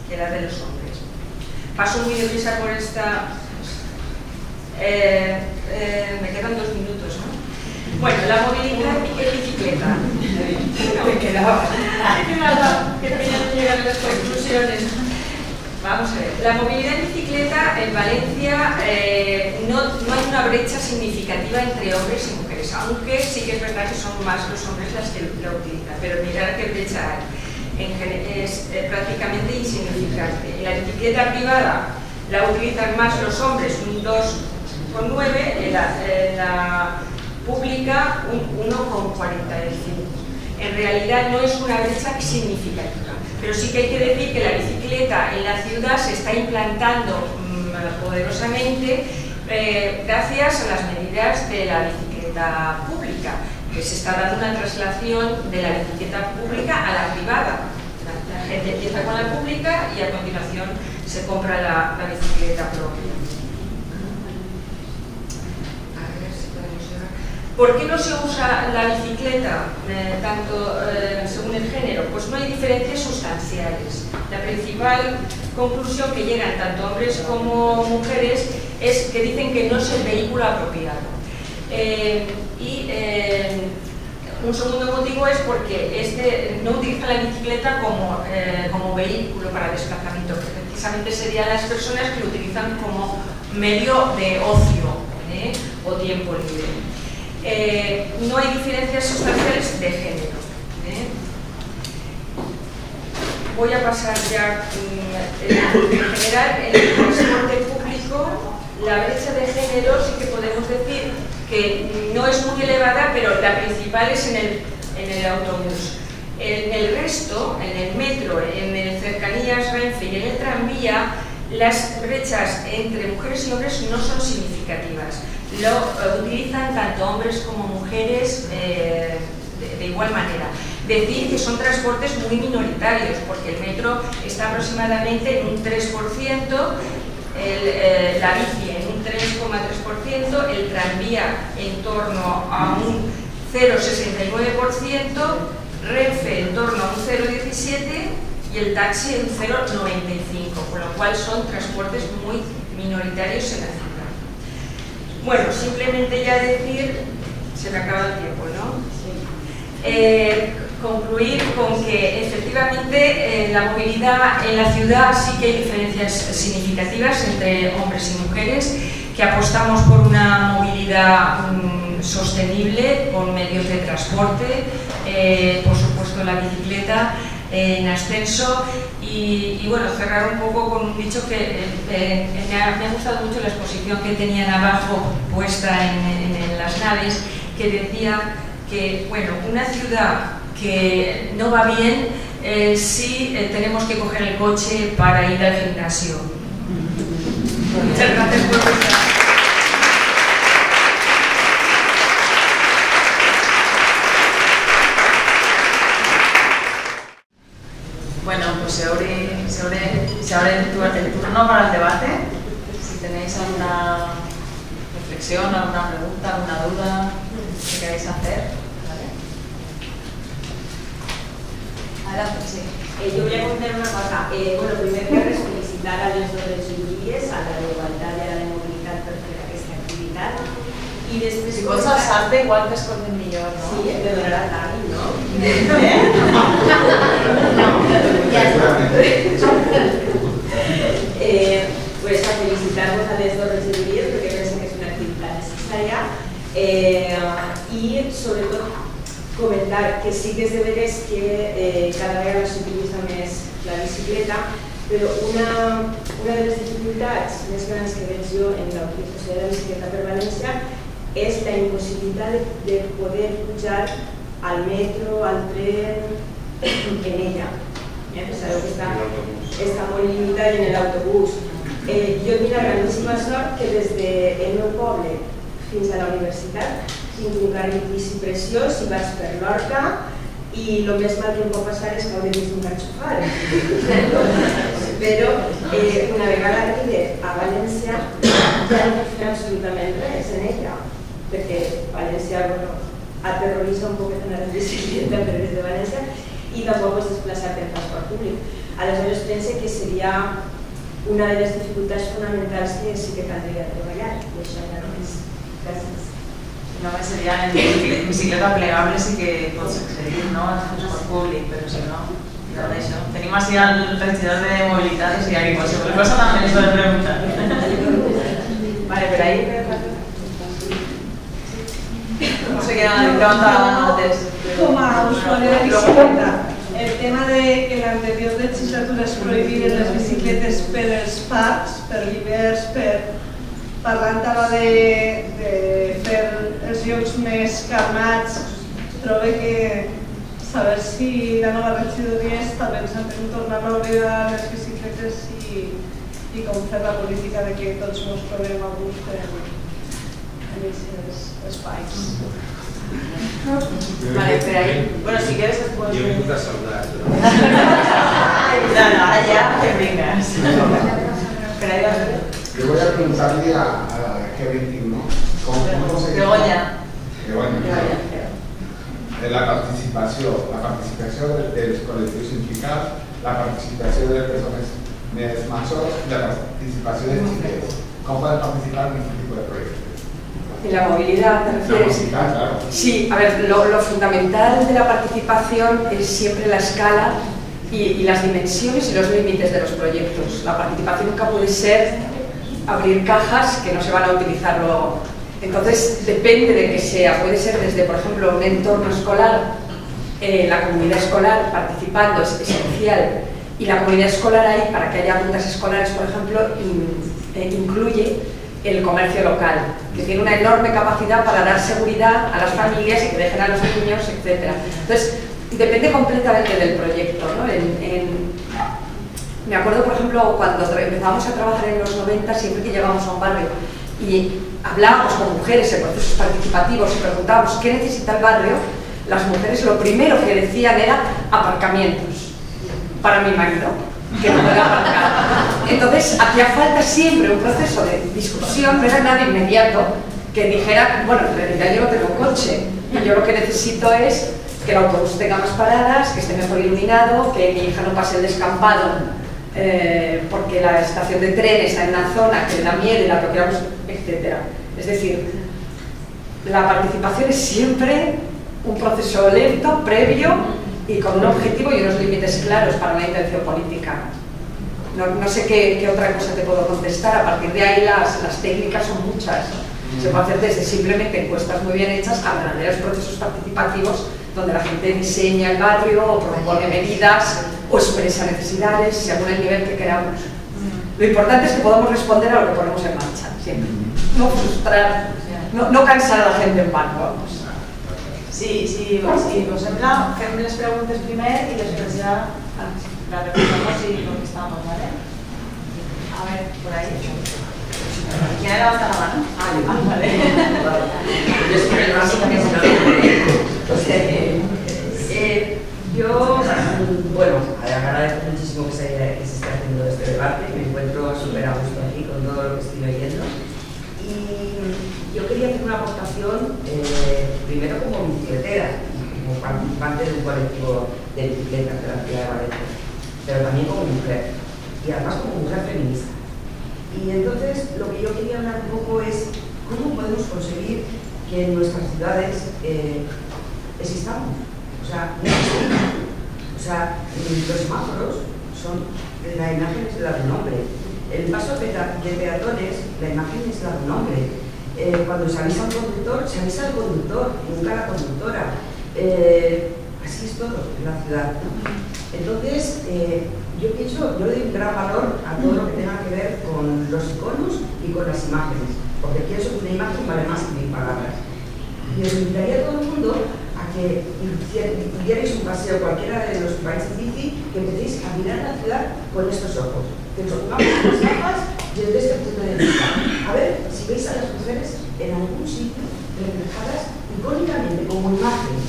que la de los hombres. Paso muy deprisa por esta... me quedan 2 minutos, ¿no? Bueno, la movilidad en bicicleta. Me quedaba. Que tenían que llegar a las conclusiones. Vamos a ver. La movilidad en bicicleta en Valencia no hay una brecha significativa entre hombres y mujeres, aunque sí que es verdad que son más los hombres las que la utilizan, pero mirar qué brecha hay. Es prácticamente insignificante. En la bicicleta privada la utilizan más los hombres, un 2,9, en la pública un 1,45. En realidad no es una brecha significativa, pero sí que hay que decir que la bicicleta en la ciudad se está implantando poderosamente gracias a las medidas de la bicicleta pública, que se está dando una traslación de la bicicleta pública a la privada. La gente empieza con la pública y a continuación se compra la bicicleta propia. ¿Por qué no se usa la bicicleta tanto según el género? Pues no hay diferencias sustanciales. La principal conclusión que llegan tanto hombres como mujeres es que dicen que no es el vehículo apropiado. Un segundo motivo es porque no utiliza la bicicleta como vehículo para desplazamiento, que precisamente serían las personas que lo utilizan como medio de ocio o tiempo libre. No hay diferencias sustanciales de género. Voy a pasar ya en general en el transporte público. La brecha de género sí que podemos decir que no es muy elevada, pero la principal es en el autobús. En el resto, en el metro, en el cercanías Renfe y en el tranvía, las brechas entre mujeres y hombres no son significativas. Lo utilizan tanto hombres como mujeres de igual manera. Decir que son transportes muy minoritarios, porque el metro está aproximadamente en un 3%, la bici en un 3,3%, el tranvía en torno a un 0,69%, Renfe en torno a un 0,17% y el taxi en 0,95%, con lo cual son transportes muy minoritarios en la ciudad. Bueno, simplemente ya decir, se me acaba el tiempo, ¿no? Concluir con que efectivamente la movilidad en la ciudad sí que hay diferencias significativas entre hombres y mujeres, que apostamos por una movilidad sostenible con medios de transporte, por supuesto la bicicleta en ascenso y bueno, cerrar un poco con un dicho que me ha gustado mucho la exposición que tenían abajo puesta en las naves, que decía que bueno, una ciudad que no va bien sí tenemos que coger el coche para ir al gimnasio. Muchas gracias por estar. Bueno, pues se abre el turno para el debate. Si tenéis alguna reflexión, alguna pregunta, alguna duda que queráis hacer. ¿Vale? Adelante, sí. Yo voy a contar una cosa. Bueno, primero quiero felicitar a los dos juríes, a la de igualdad y a la de movilidad per fer aquesta activitat. I després... Si vols alçar-te, igual t'escolten millor, no? Sí, me donarà tant, no? Pues a felicitar-vos a les dos regidories perquè penso que és una activitat necessària i sobretot comentar que sí que és de veres que cada vegada s'utilitza més la bicicleta, però una de les dificultats més grans que veig jo en la utilització de la bicicleta per València és la impossibilitat de poder pujar al metro, al tren, en ella. Sabeu que està molt limitada en l'autobús. Jo tinc la grandíssima sort que des del meu poble fins a la universitat tinc un carril bici preciós i vaig per l'Horta i el més mal que em pot passar és que hauré vist un carxofar. Però una vegada arribi a València ja no puc fer absolutament res en ella, perquè València aterroritza un poquet anar en bicicleta per des de València i tampoc pots desplaçar-te en transport públic. Aleshores pense que seria una de les dificultats fonamentals que sí que caldria treballar i això ja no és. Gràcies. No, sería en bicicleta plegable sí que pots accedir, no? Al transport públic, però si no, no d'això. Tenim així el regidor de mobilitat, o sigui, que qualsevol cosa també ens podem preguntar. Vale, per ahí... No sé què preguntar antes. Com a usuari de bicicleta, el tema de que l'anterior legislatura es prohibiren les bicicletes per als parcs, per l'hivers, parlant ara de fer els llocs més calmats, trobo que saber si la nova regidoria també ens ha tornat a obrir les bicicletes i com fer la política de que tots ens trobem a gust en aquests espais. Vale, espera ahí. Bueno, si quieres después... Yo me gusta saludar. Nada, ya te vengas. Espera ahí. Yo voy a preguntarle a G21, ¿cómo se llama? De la participación de los colectivos implicados, la participación de personas mayores y la participación de mujeres. ¿Cómo pueden participar en este tipo de proyectos? En la movilidad, ¿te refieres? La movilidad, claro. Sí, a ver, lo fundamental de la participación es siempre la escala y las dimensiones y los límites de los proyectos. La participación nunca puede ser abrir cajas que no se van a utilizar luego. Entonces, depende de que sea. Puede ser desde, por ejemplo, un entorno escolar, la comunidad escolar participando es esencial, y la comunidad escolar ahí, para que haya rutas escolares, por ejemplo, incluye el comercio local, que tiene una enorme capacidad para dar seguridad a las familias y que dejen a los niños, etc. Entonces, depende completamente del proyecto, ¿no? Me acuerdo, por ejemplo, cuando empezamos a trabajar en los 90, siempre que llegamos a un barrio y hablábamos con mujeres en procesos participativos y preguntábamos qué necesita el barrio, las mujeres lo primero que decían era aparcamientos para mi marido, que no puede aparcar. Entonces, hacía falta siempre un proceso de discusión, no era nada inmediato que dijera, bueno, en realidad yo no tengo coche, y yo lo que necesito es que el autobús tenga más paradas, que esté mejor iluminado, que mi hija no pase el descampado porque la estación de tren está en una zona que le da miedo y la bloqueamos, etc. Es decir, la participación es siempre un proceso lento, previo y con un objetivo y unos límites claros para una intención política. No sé qué otra cosa te puedo contestar. A partir de ahí las técnicas son muchas. Se puede hacer desde simplemente encuestas muy bien hechas a verdaderos procesos participativos donde la gente diseña el barrio o propone medidas o expresa necesidades según el nivel que queramos. Lo importante es que podamos responder a lo que ponemos en marcha, siempre. No frustrar, no cansar a la gente en vano, vamos. Sí, vos sembla, fem les preguntes primer i després ja la repetamos i contestamos, ¿vale? A ver, por ahí. ¿Quién ha levantado la mano? Vale. Yo soy el más yo, bueno, agradezco muchísimo que se esté haciendo este debate, me encuentro súper a gusto aquí con todo lo que estoy oyendo. Y yo quería hacer una aportación, primero como bicicletera, como participante de un colectivo de bicicletas de la ciudad de Valencia, pero también como mujer, y además como mujer feminista. Y entonces lo que yo quería hablar un poco es cómo podemos conseguir que en nuestras ciudades existamos. O sea, los semáforos son la imagen es la de un hombre. El paso de peatones, la imagen es la de un hombre. Cuando se avisa al conductor, se avisa al conductor, nunca a la conductora. Así es todo en la ciudad. Entonces, yo le doy un gran valor a todo lo que tenga que ver con los iconos y con las imágenes, porque pienso que una imagen vale más que 1000 palabras. Y os invitaría a todo el mundo a que dierais un paseo cualquiera de los que vais en bici, que empecéis a mirar la ciudad con estos ojos, que nos pongamos las gafas desde este punto de vista. A ver si veis a las mujeres en algún sitio reflejadas icónicamente como imagen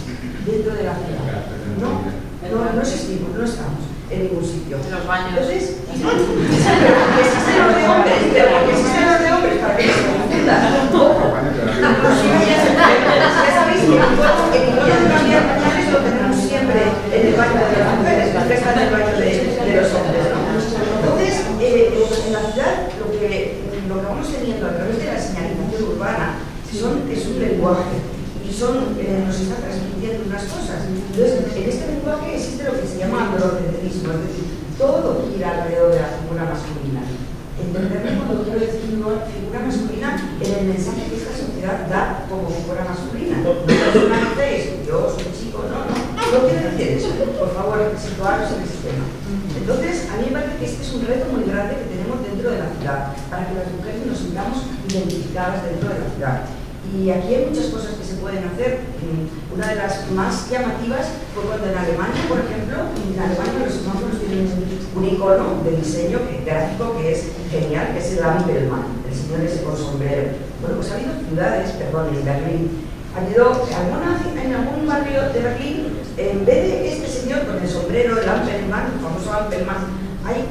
dentro de la ciudad. No existimos, no estamos en ningún sitio. En los baños. Entonces, existen los de hombres, pero porque existen los de hombres para que se confundan. Ya sabéis que el icono de cambiar pañales lo tenemos siempre en el baño de las mujeres, que está en el baño de los hombres, ¿no? Entonces, en la ciudad lo que vamos teniendo a través de la señalización urbana es un lenguaje y nos está transmitiendo unas cosas. Entonces, en este lenguaje existe lo que se llama androcentrismo, es decir, todo gira alrededor de la figura masculina. Entenderme cuando quiero decir figura masculina en el mensaje que esta sociedad da como figura masculina. No personalicéis, yo soy chico, no quiero decir eso. Por favor, situaros en el sistema. Entonces, a mí me parece que este es un reto muy grande que tenemos dentro de la ciudad, para que las mujeres nos sintamos identificadas dentro de la ciudad. Y aquí hay muchas cosas que se pueden hacer. Una de las más llamativas fue cuando en Alemania, por ejemplo, los semáforos tienen un icono de diseño gráfico que es genial, que es el Ampelmann, el señor ese con sombrero. Bueno, pues ha habido ciudades, en Berlín, en algún barrio de Berlín, en vez de este señor con el sombrero, el Ampelmann, el famoso Ampelmann, hay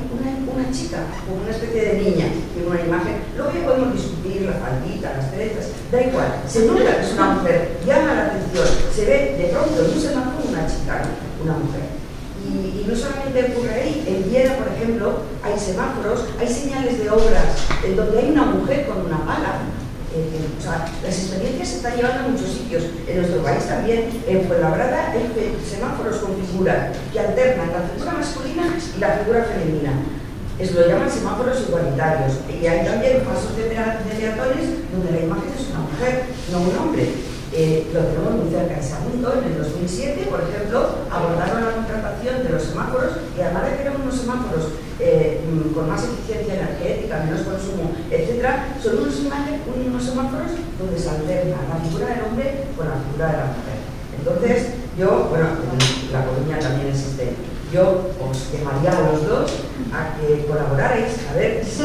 una chica, como una especie de niña, tiene una imagen. Luego ya podemos discutir la faldita, las trenzas, da igual, se nota que es una mujer, llama la atención, se ve de pronto en un semáforo una chica, una mujer. Y no solamente ocurre ahí, en Viena, por ejemplo, hay semáforos, hay señales de obras en donde hay una mujer con una pala. O sea, las experiencias se están llevando a muchos sitios. En nuestro país también, en Fuenlabrada, hay semáforos con figuras que alternan la figura masculina y la figura femenina. Lo llaman semáforos igualitarios. Y hay también pasos de peatones donde la imagen es una mujer, no un hombre. Lo tenemos muy cerca. En Sagunto, en el 2007, por ejemplo, abordaron la contratación de los semáforos y además de que eran unos semáforos con más eficiencia energética, menos consumo, etc., son unos semáforos donde se alterna la figura del hombre con la figura de la mujer. Entonces, en La Coruña también existe. Yo os llamaría a los dos a que colaborarais, a ver si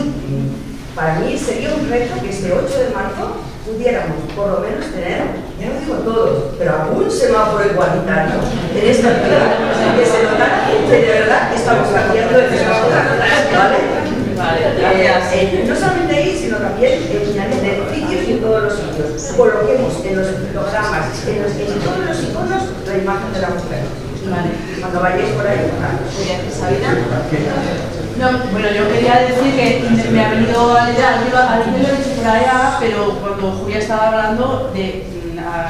para mí sería un reto que este 8 de marzo pudiéramos por lo menos tener, ya no digo todos, pero algún semáforo igualitario en esta ciudad, que se notara que de verdad estamos cambiando de semáforo, ¿vale? No solamente ahí, sino también en edificios y en todos los sitios. Coloquemos en los programas, en todos los iconos, la imagen de la mujer. Vale. cuando vayáis por ahí. Muy bien, Sabina. No, bueno, yo quería decir que me ha venido a la alguien lo he dicho por allá, pero cuando Julia estaba hablando de,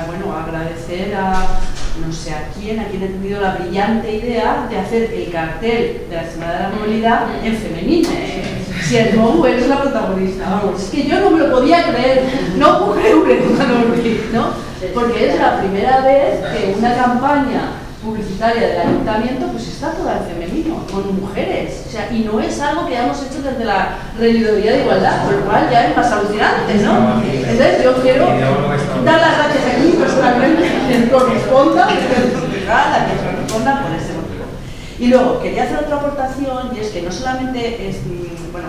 bueno, agradecer a no sé a quién ha tenido la brillante idea de hacer el cartel de la Semana de la Movilidad en femenino. Si el Mou eres la protagonista, vamos, es que yo no me lo podía creer, no puedo creer cuando lo vi, ¿no? Porque es la primera vez que una campaña publicitaria del ayuntamiento pues está toda en femenino, con mujeres, o sea, y no es algo que hayamos hecho desde la Regidoría de Igualdad, por lo cual ya es más alucinante, ¿no? Entonces yo quiero dar las gracias aquí personalmente, que corresponda, a que corresponda por ese motivo. Y luego, quería hacer otra aportación, y es que no solamente es, bueno,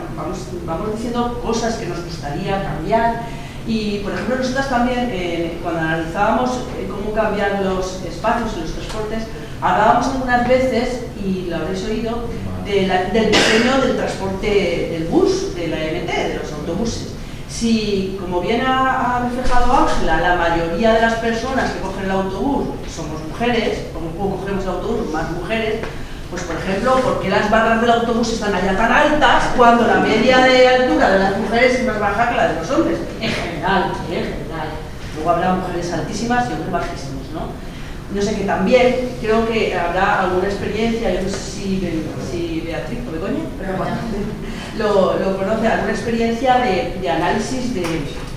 vamos diciendo cosas que nos gustaría cambiar, y por ejemplo nosotras también, cuando analizábamos cómo cambiar los espacios y los transportes, hablábamos algunas veces, y lo habréis oído, del diseño del transporte del bus, de la MT, de los autobuses. Si, como bien ha reflejado Ángela, la mayoría de las personas que cogen el autobús somos mujeres, o cogemos el autobús más mujeres, pues por ejemplo, ¿por qué las barras del autobús están allá tan altas cuando la media de altura de las mujeres es más baja que la de los hombres? En general, en general. Luego habrá mujeres altísimas y hombres bajísimos, ¿no? No sé, que también creo que habrá alguna experiencia, yo no sé si Beatriz o Begoña, pero bueno, lo conoce, alguna experiencia de análisis de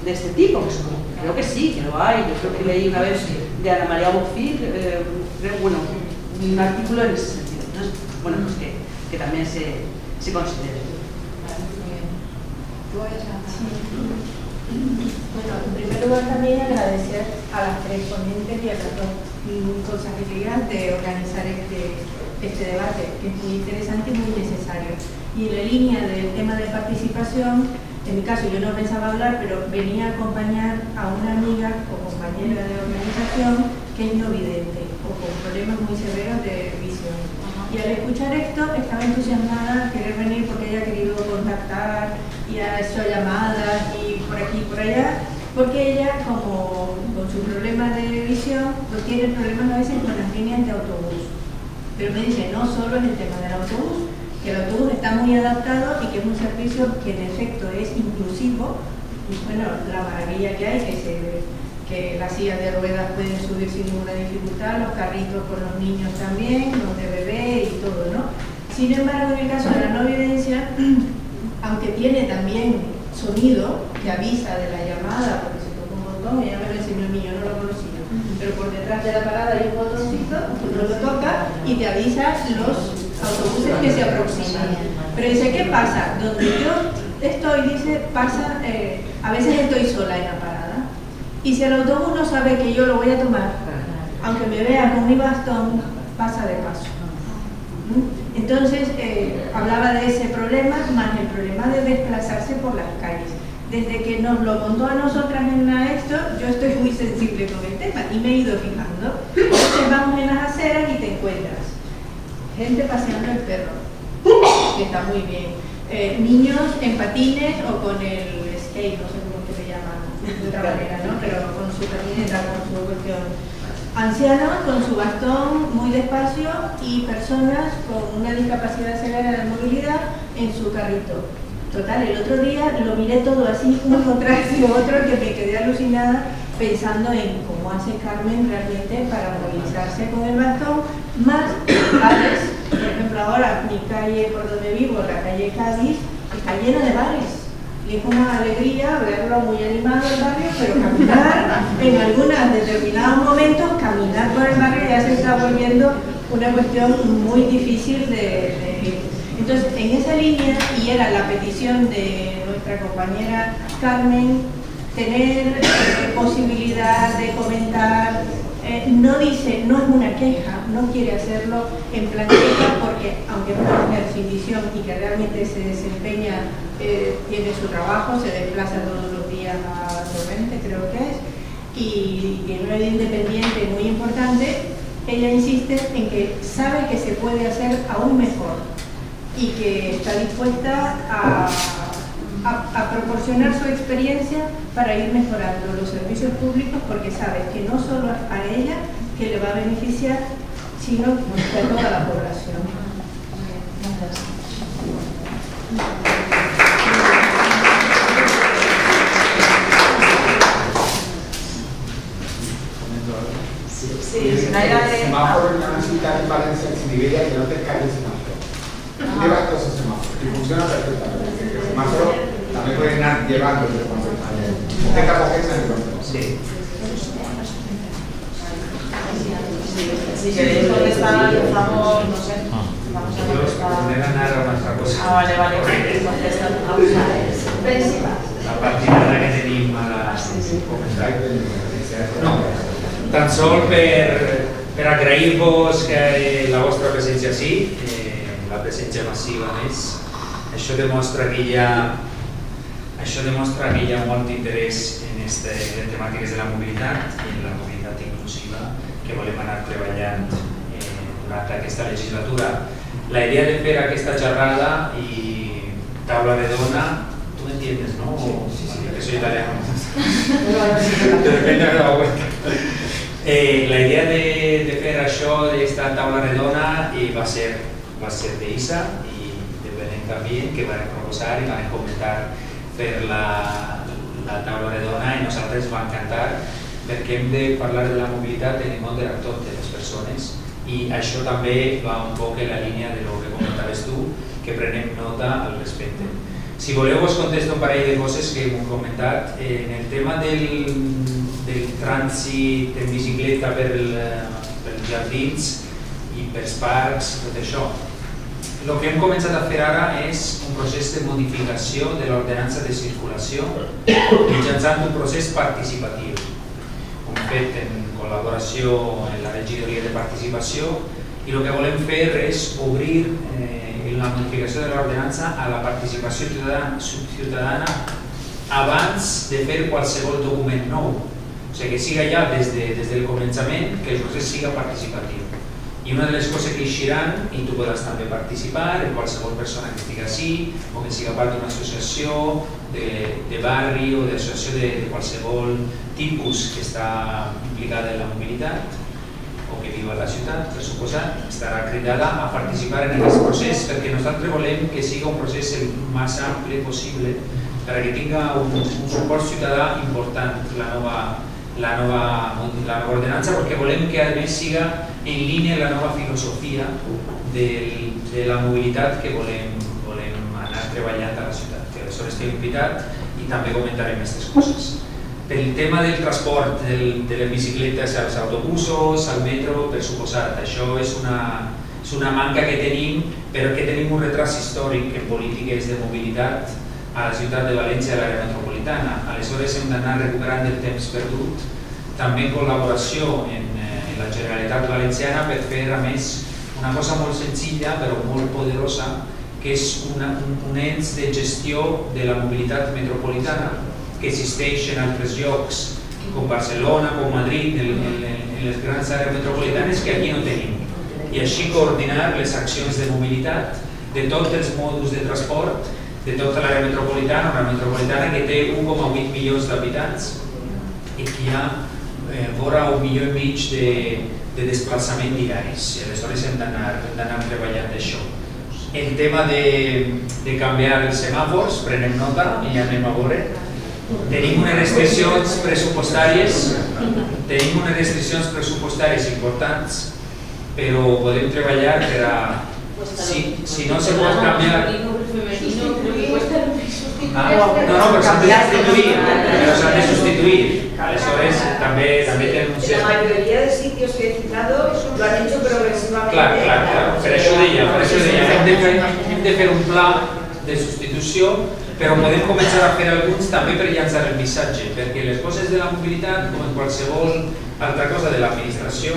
este tipo, pues creo que sí, que lo hay. Yo creo que leí una vez de Ana María Bofill, bueno, un artículo en ese sentido. Entonces, bueno, pues que también se considere. Bueno, en primer lugar también agradecer a las tres ponentes y a las dos consejerías de organizar este debate, que es muy interesante y muy necesario. Y en la línea del tema de participación, en mi caso yo no pensaba hablar, pero venía a acompañar a una amiga o compañera de organización que es no vidente o con problemas muy severos de visión. Y al escuchar esto estaba entusiasmada a querer venir porque ella ha querido contactar y ha hecho llamadas y por aquí y por allá, porque ella, como con su problema de visión, pues tiene problemas a veces con las líneas de autobús. Pero me dice, no solo es el tema del autobús, que el autobús está muy adaptado y que es un servicio que en efecto es inclusivo, y bueno, la maravilla que hay, que las sillas de ruedas pueden subir sin ninguna dificultad, los carritos con los niños también, los de bebé y todo, ¿no? Sin embargo, en el caso de la no evidencia, aunque tiene también sonido que avisa de la llamada, porque se toca un botón, ella me lo enseñó a mí, yo no lo conocía, pero por detrás de la parada hay un botoncito, uno lo toca y te avisa los autobuses que se aproximan. Pero dice, ¿qué pasa? Donde yo estoy, dice, pasa, a veces estoy sola en la parada. Y si el autobús no sabe que yo lo voy a tomar, aunque me vea con mi bastón, pasa de paso. Entonces, hablaba de ese problema, más el problema de desplazarse por las calles. Desde que nos lo contó a nosotras en esto, yo estoy muy sensible con el tema y me he ido fijando. Entonces vamos en las aceras y te encuentras gente paseando el perro, que está muy bien. Niños en patines o con el skate, no sé cómo que le llaman de otra manera, ¿no? Pero con su patineta, con su cuestión. Ancianos con su bastón muy despacio y personas con una discapacidad severa de movilidad en su carrito. Total, el otro día lo miré todo así, uno tras de otro, que me quedé alucinada pensando en cómo hace Carmen realmente para movilizarse con el bastón, más bares. Por ejemplo, ahora mi calle por donde vivo, la calle Cádiz, está llena de bares. Y es una alegría verlo muy animado el barrio, pero caminar en algunos determinados momentos, caminar por el barrio ya se está volviendo una cuestión muy difícil de Entonces, en esa línea, y era la petición de nuestra compañera Carmen, tener posibilidad de comentar, no dice, no es una queja, no quiere hacerlo en plan queja, porque aunque es una mujer sin visión y que realmente se desempeña, tiene su trabajo, se desplaza todos los días a Torrente, creo que es, y tiene una vida independiente muy importante, ella insiste en que sabe que se puede hacer aún mejor y que está dispuesta a proporcionar su experiencia para ir mejorando los servicios públicos, porque sabe que no solo a ella que le va a beneficiar, sino de toda la población. Sí, si no hay el semáforo en una ciudad en Valencia, en Siberia, que no te cae el semáforo. Lleva todos esos semáforos y funciona perfectamente. El semáforo también puede ir llevando el concepto. ¿Qué capacidad es el concepto? Sí. Si queréis contestar, estamos, no sé. Vamos a contestar. Vale. La partida que tenim a la... No, tan sol per agrair-vos la vostra presència ací, la presència massiva més. Això demostra que hi ha molt interès en les temàtiques de la mobilitat i en la mobilitat inclusiva que volem anar treballant durant aquesta legislatura. La idea de fer aquesta xerrada i taula redona, tu m'entiendes, no? Que soy italiano. La idea de fer això, d'esta taula redona, va ser d'ISA i de Belén també, que van proposar i van comentar fer la taula redona i nosaltres vam encantar perquè hem de parlar de la mobilitat en el món de tot de les persones i això també va un poc en la línia de lo que comentaves tu, que prenem nota al respecte. Si voleu us contesto un parell de coses que hem comentat. En el tema del trànsit en bicicleta pels jardins i pels parcs, tot això. El que hem començat a fer ara és un procés de modificació de l'ordenança de circulació mitjançant un procés participatiu. Ho hem fet en col·laboració amb la regidoria de participació i el que volem fer és obrir la modificació de l'ordenança a la participació ciutadana abans de fer qualsevol document nou. O sigui, que siga ja des del començament que el procés siga participatiu. I una de les coses que eixiran, i tu podràs també participar, en qualsevol persona que estigui així, o que siga part d'una associació de barri o d'associació de qualsevol tipus que està implicada en la mobilitat, o que viu a la ciutat, per suposat, estarà cridada a participar en aquest procés, perquè nosaltres volem que siga un procés el més ampli possible, perquè tinga un suport ciutadà important la nova ordenança, perquè volem que a més siga en línia la nova filosofia de la mobilitat que volem anar treballant a la ciutat. Aleshores t'he invitat i també comentarem aquestes coses. Pel tema del transport de les bicicletes als autobusos, al metro, per suposat, això és una manca que tenim, però que tenim un retras històric en polítiques de mobilitat a la ciutat de València i a l'àrea metropolitana. Aleshores hem d'anar recuperant el temps perdut, també en col·laboració amb la Generalitat Valenciana per fer, a més, una cosa molt senzilla però molt poderosa, que és un ens de gestió de la mobilitat metropolitana que existeix en altres llocs, com Barcelona, com Madrid, en les grans àrees metropolitanes que aquí no tenim. I així coordinar les accions de mobilitat de tots els mòduls de transport de tota l'àrea metropolitana, una metropolitana que té 1,8 milions d'habitants i que hi ha vora 1,5 milions de desplaçament diaris. I aleshores hem d'anar treballant d'això. El tema de canviar els semàfors, prenem nota i ja anem a veure. Tenim unes restriccions pressupostàries importants, però podem treballar per a... Si no se pot canviar... No, però s'han de substituir. Aleshores, també tenen un cert... La mayoría de sitios que he citado lo han hecho progresivamente. Clar. Per això deia, hem de fer un pla de substitució, però podem començar a fer alguns també per llançar el missatge, perquè les coses de la mobilitat, com en qualsevol altra cosa de l'administració,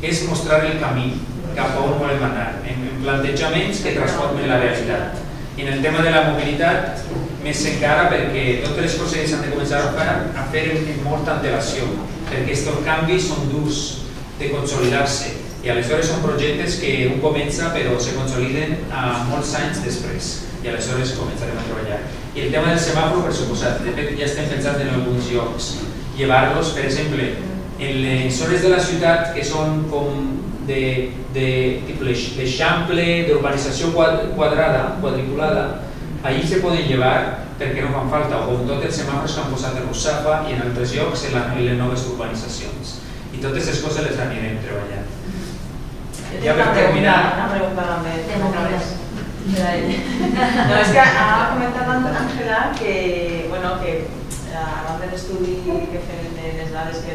és mostrar el camí cap a on volem anar, en plantejaments que transformen la realitat. I en el tema de la mobilitat, més encara perquè totes les coses s'han de començar a fer amb molta antelació, perquè aquests canvis són durs de consolidar-se i aleshores són projectes que un comença però se consoliden molts anys després i aleshores començarem a treballar. I el tema del semàfor, per suposat, de fet ja estem pensant en alguns llocs, llevar-los, per exemple, en les zones de la ciutat que són com de tipo l'eixample d'urbanització quadriculada, allí se poden llevar perquè no fan falta, o com tots els semàfors que han posat el Russafa i en altres llocs en les noves urbanitzacions. I totes aquestes coses les anirem treballant. Ja per terminar... Una pregunta també. No, és que ha comentat Àngela que, bueno, que abans de l'estudi que fem de les dades que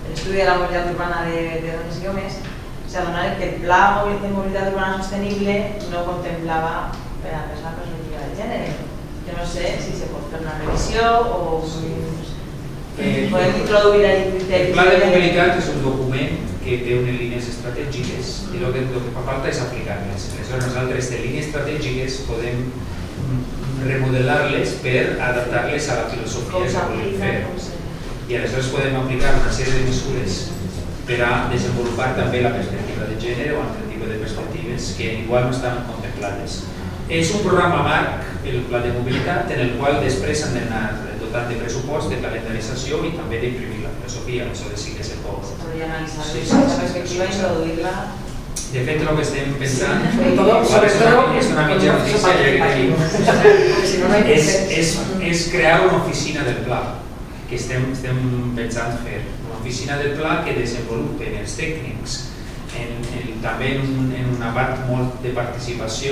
l'estudi de la mobilitat urbana de dones i homes s'adonava que el pla de mobilitat urbana sostenible no contemplava per a la perspectiva de gènere. Jo no sé si se pot fer una revisió o podem introduir ahí criteris. El pla de mobilitat és un document que té unes línies estratègiques i el que fa falta és aplicar-les. Aleshores nosaltres de línies estratègiques podem remodelar-les per adaptar-les a la filosofia que volem fer. I aleshores podem aplicar una sèrie de mesures per a desenvolupar també la perspectiva de gènere o altre tipus de perspectives que igual no estaven contemplades. És un programa marc, el pla de mobilitat, en el qual després han d'anar dotant de pressupost, de calendarització i també d'imprimir la filosofia, això de sí que se pot. Podria analitzar la perspectiva i introduir-la. De fet, el que estem pensant és una mitja notícia ja que és crear una oficina del pla que estem pensant fer. Una oficina del pla que desenvolupen els tècnics també en una part molt de participació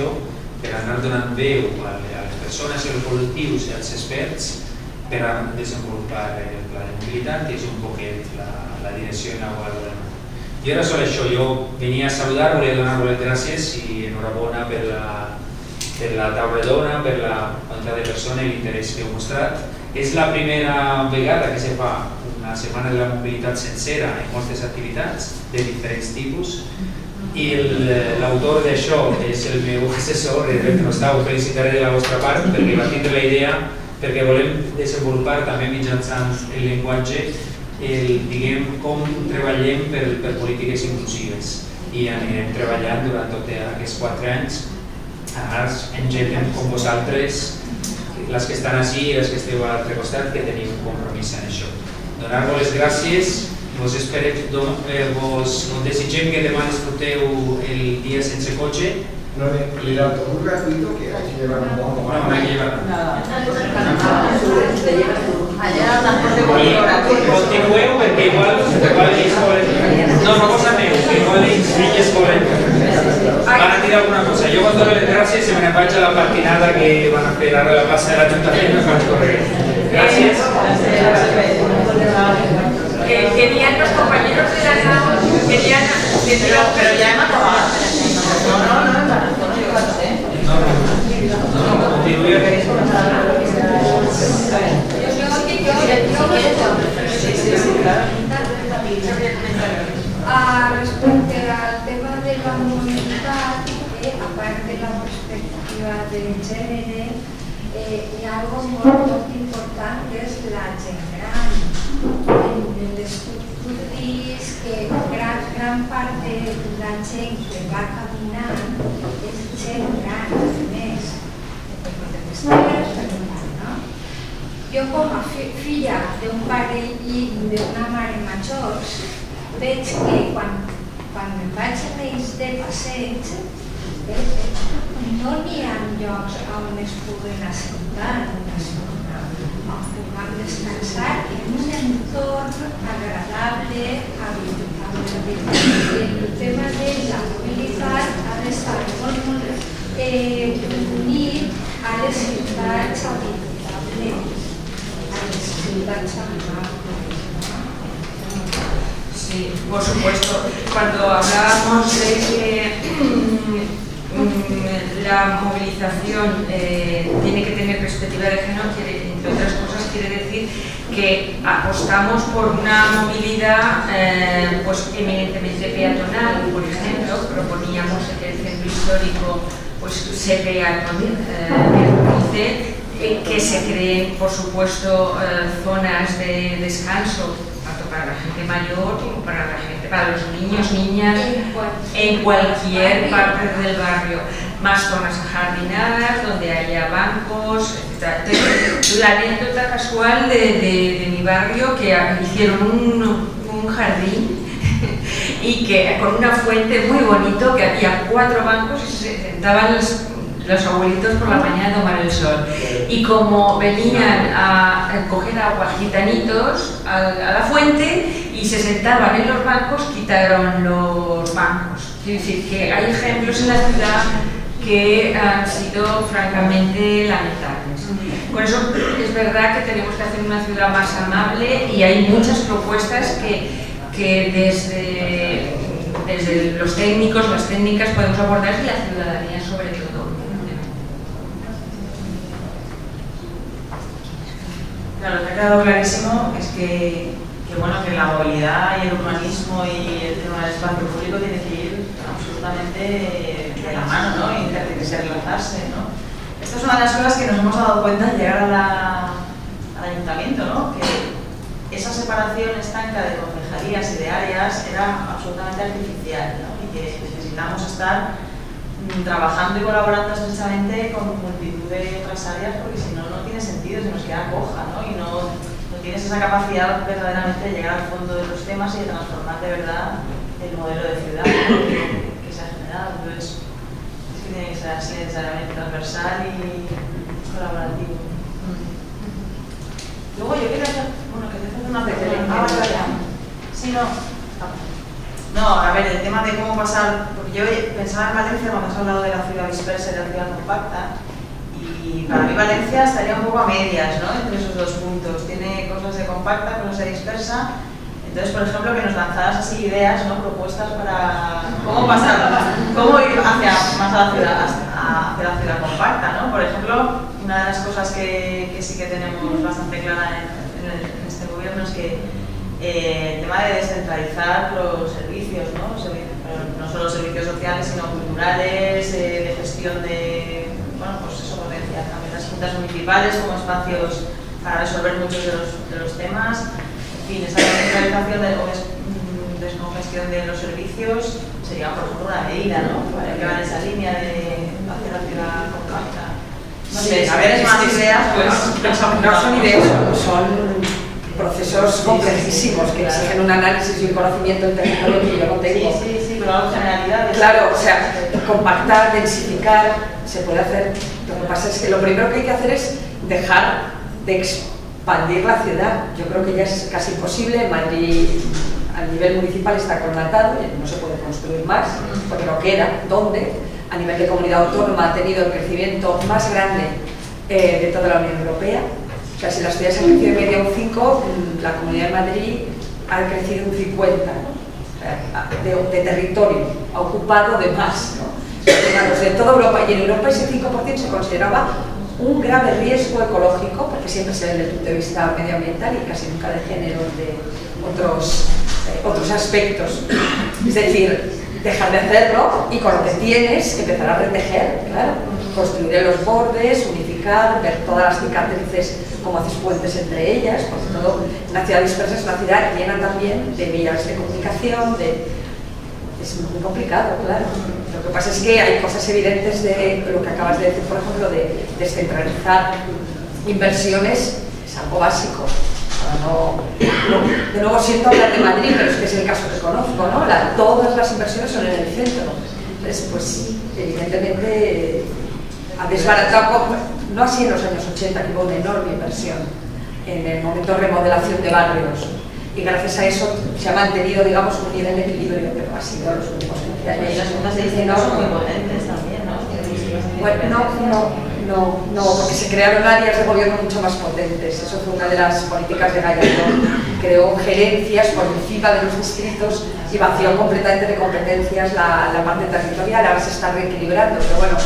per anar donant veu a les persones i als col·lectius i als experts per a desenvolupar el pla de mobilitat, que és un poquet la direcció en la qual volem. I ara sobre això, jo venia a saludar, volia donar-vos les gràcies i enhorabona per la taula redona, per la quantitat de persones i l'interès que heu mostrat. És la primera vegada que se fa una setmana de la mobilitat sencera en moltes activitats de diferents tipus i l'autor d'això és el meu assessor, de fet no està, ho felicitaré de la vostra part perquè va tindre la idea, perquè volem desenvolupar també mitjançant el llenguatge diguem com treballem per polítiques inclusives i anirem treballant durant tots aquests 4 anys amb gent com vosaltres, les que estan així i les que esteu a l'altre costat, que teniu un compromís en això. Donar-vos les gràcies, vos desitgem que demà disfruteu el dia sense cotxe. Lo del autobús gratuito que hay que llevar un poco. No, no hay que llevar nada. Continueu perquè igual ells volen... No cosa meu, que igual ells volen... Van a tirar alguna cosa. Jo quan dono les gràcies se me vaig a la patinada que van a fer ara la passa de l'Ajuntament i vaig correr. Gràcies. Querían los compañeros de la NAO, querían... Pero ya hemos acabado. Respecte al tema de la movilidad, aparte de la perspectiva de gènere, hi ha algo molt important que és la gent gran. En els estudis que gran part de la gent que va caminant és gent gran, a més. Jo com a filla d'un pare i d'una mare majors veig que quan me'n vaig a ells de passeig no n'hi ha llocs on es puguen assentar on puguem descansar en un entorn agradable, el tema de la mobilitat ha d'estar molt unit a les ciutats habitables, a les ciutats amables. Sí, por supuesto. Cuando hablábamos de que la movilización tiene que tener perspectiva de género, entre otras cosas quiere decir que apostamos por una movilidad pues eminentemente peatonal. Por ejemplo, proponíamos que el centro histórico pues se peatonice, que se creen, por supuesto, zonas de descanso tanto para la gente mayor como para los niños, niñas, en cualquier parte del barrio. Más zonas ajardinadas, donde haya bancos, etc. Entonces, la anécdota casual de mi barrio, que hicieron un jardín y que con una fuente muy bonito, que había 4 bancos y se sentaban los abuelitos por la mañana a tomar el sol. Y como venían a coger agua gitanitos a la fuente y se sentaban en los bancos, quitaron los bancos. Es decir, que hay ejemplos en la ciudad que han sido francamente lamentables. Por eso es verdad que tenemos que hacer una ciudad más amable y hay muchas propuestas que desde los técnicos, las técnicas podemos abordar y la ciudadanía sobre todo. Claro, lo que ha quedado clarísimo es que la movilidad y el urbanismo y el tema del espacio público tiene que ir absolutamente de la mano, ¿no? Y tiene que enlazarse, ¿no? Esta es una de las cosas que nos hemos dado cuenta al llegar al ayuntamiento, ¿no? Que esa separación estanca de concejalías y de áreas era absolutamente artificial, ¿no? Y que necesitamos estar trabajando y colaborando estrechamente con multitud de otras áreas, porque si no, no tiene sentido, se nos queda coja, ¿no? Y no tienes esa capacidad verdaderamente de llegar al fondo de los temas y de transformar de verdad el modelo de ciudad que se ha generado. Entonces, es que tiene que ser así necesariamente transversal y colaborativo. Luego yo quería hacer, una pequeña. Sí, no. No, a ver, el tema de cómo pasar, porque yo pensaba en Valencia cuando has hablado de la ciudad dispersa y la ciudad compacta, y para mí Valencia estaría un poco a medias, ¿no? Entre esos dos puntos. Tiene cosas de compacta, cosas de dispersa. Entonces, por ejemplo, que nos lanzaras así ideas, ¿no? Propuestas para cómo pasar, cómo ir más a la ciudad, hacia la ciudad compacta, ¿no? Por ejemplo, una de las cosas que sí que tenemos bastante clara en este gobierno es que el tema de descentralizar los servicios, ¿no? No solo los servicios sociales, sino culturales, de gestión de, bueno, pues eso, potenciar también las juntas municipales como espacios para resolver muchos de los temas. En fin, esa descentralización de descongestión de los servicios sería, por ejemplo, una medida, ¿no? Para que va en esa línea de hacer la ciudad compacta. No sé, a ver, más ideas, pues no son ideas, son procesos complejísimos que exigen un análisis y un conocimiento del territorio que yo no tengo. Sí, pero algo generalidades. Claro, o sea, compactar, densificar, se puede hacer. Lo que pasa es que lo primero que hay que hacer es dejar de expandir la ciudad. Yo creo que ya es casi imposible. Madrid a nivel municipal está connotado, no se puede construir más, porque no queda dónde. A nivel de comunidad autónoma ha tenido el crecimiento más grande de toda la Unión Europea. O sea, si las ciudades han crecido de media un 5, la Comunidad de Madrid ha crecido un 50 de territorio, ha ocupado de más, ¿no? De toda Europa, y en Europa ese 5% se consideraba un grave riesgo ecológico, porque siempre se ve desde el punto de vista medioambiental y casi nunca de género, de otros aspectos. Es decir, dejar de hacerlo y con lo que tienes empezar a retejer, claro, construir en los bordes, unificar, ver todas las cicatrices, cómo haces puentes entre ellas, porque todo, una ciudad dispersa es una ciudad llena también de vías de comunicación, es muy complicado, claro. Lo que pasa es que hay cosas evidentes de lo que acabas de decir, por ejemplo, de descentralizar inversiones, es algo básico. De nuevo siento hablar de Madrid, pero es que es el caso que conozco, ¿no? Todas las inversiones son en el centro. Entonces, pues evidentemente ha desbaratado, no así en los años 80, que hubo una enorme inversión en el momento de remodelación de barrios, y gracias a eso se ha mantenido, digamos, un nivel de equilibrio, pero ha sido los últimos 20 años. Y las juntas de distrito son muy potentes también, ¿no? Bueno, no, porque se crearon áreas de gobierno mucho más potentes. Eso fue una de las políticas de Gallardón. Creó gerencias por encima de los distritos y vació completamente de competencias la parte territorial. Ahora se está reequilibrando, pero bueno,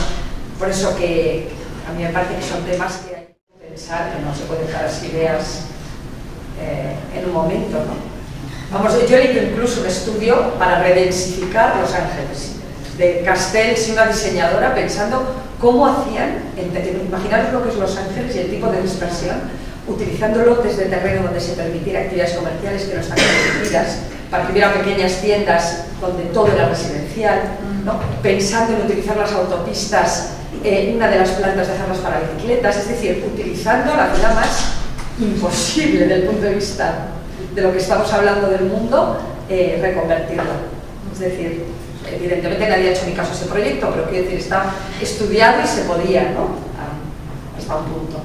por eso que a mí me parece que son temas que hay que pensar, que no se pueden dar las ideas en un momento, ¿no? Vamos, yo he leído incluso un estudio para redensificar Los Ángeles, de Castells y una diseñadora, pensando cómo hacían, imaginaros lo que es Los Ángeles y el tipo de dispersión, utilizándolo desde el terreno donde se permitiera actividades comerciales que no están permitidas, para que hubiera pequeñas tiendas donde todo era residencial, ¿no? Pensando en utilizar las autopistas, una de las plantas dejarlas para bicicletas, es decir, utilizando la ciudad más imposible desde el punto de vista de lo que estamos hablando del mundo, reconvertirla. Es decir, evidentemente nadie ha hecho ni caso a ese proyecto, pero quiero decir, está estudiado y se podía, ¿no? Hasta un punto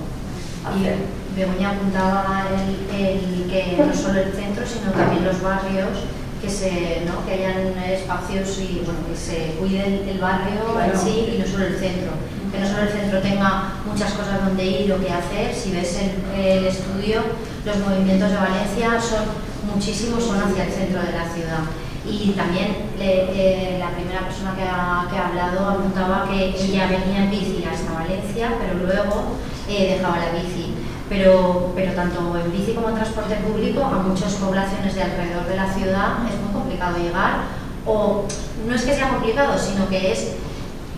hacer. Begoña apuntaba el que no solo el centro, sino también los barrios, que hayan espacios y bueno, que se cuide el barrio en sí y no solo el centro. Que no solo el centro tenga muchas cosas donde ir o qué hacer. Si ves el estudio, los movimientos de Valencia son muchísimos, son hacia el centro de la ciudad. Y también la primera persona que ha hablado apuntaba que ella venía en bici hasta Valencia, pero luego dejaba la bici. Pero tanto en bici como en transporte público a muchas poblaciones de alrededor de la ciudad es muy complicado llegar, o no es que sea complicado, sino que es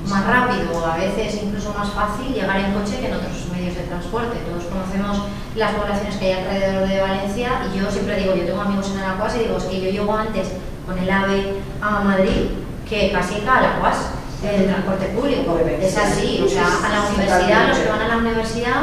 más rápido, a veces incluso más fácil llegar en coche que en otros medios de transporte. Todos conocemos las poblaciones que hay alrededor de Valencia y yo siempre digo, yo tengo amigos en Alacuas y digo, es que yo llego antes con el AVE a Madrid que casi a Alacuas en transporte público. Es así, o sea, a la universidad, los que van a la universidad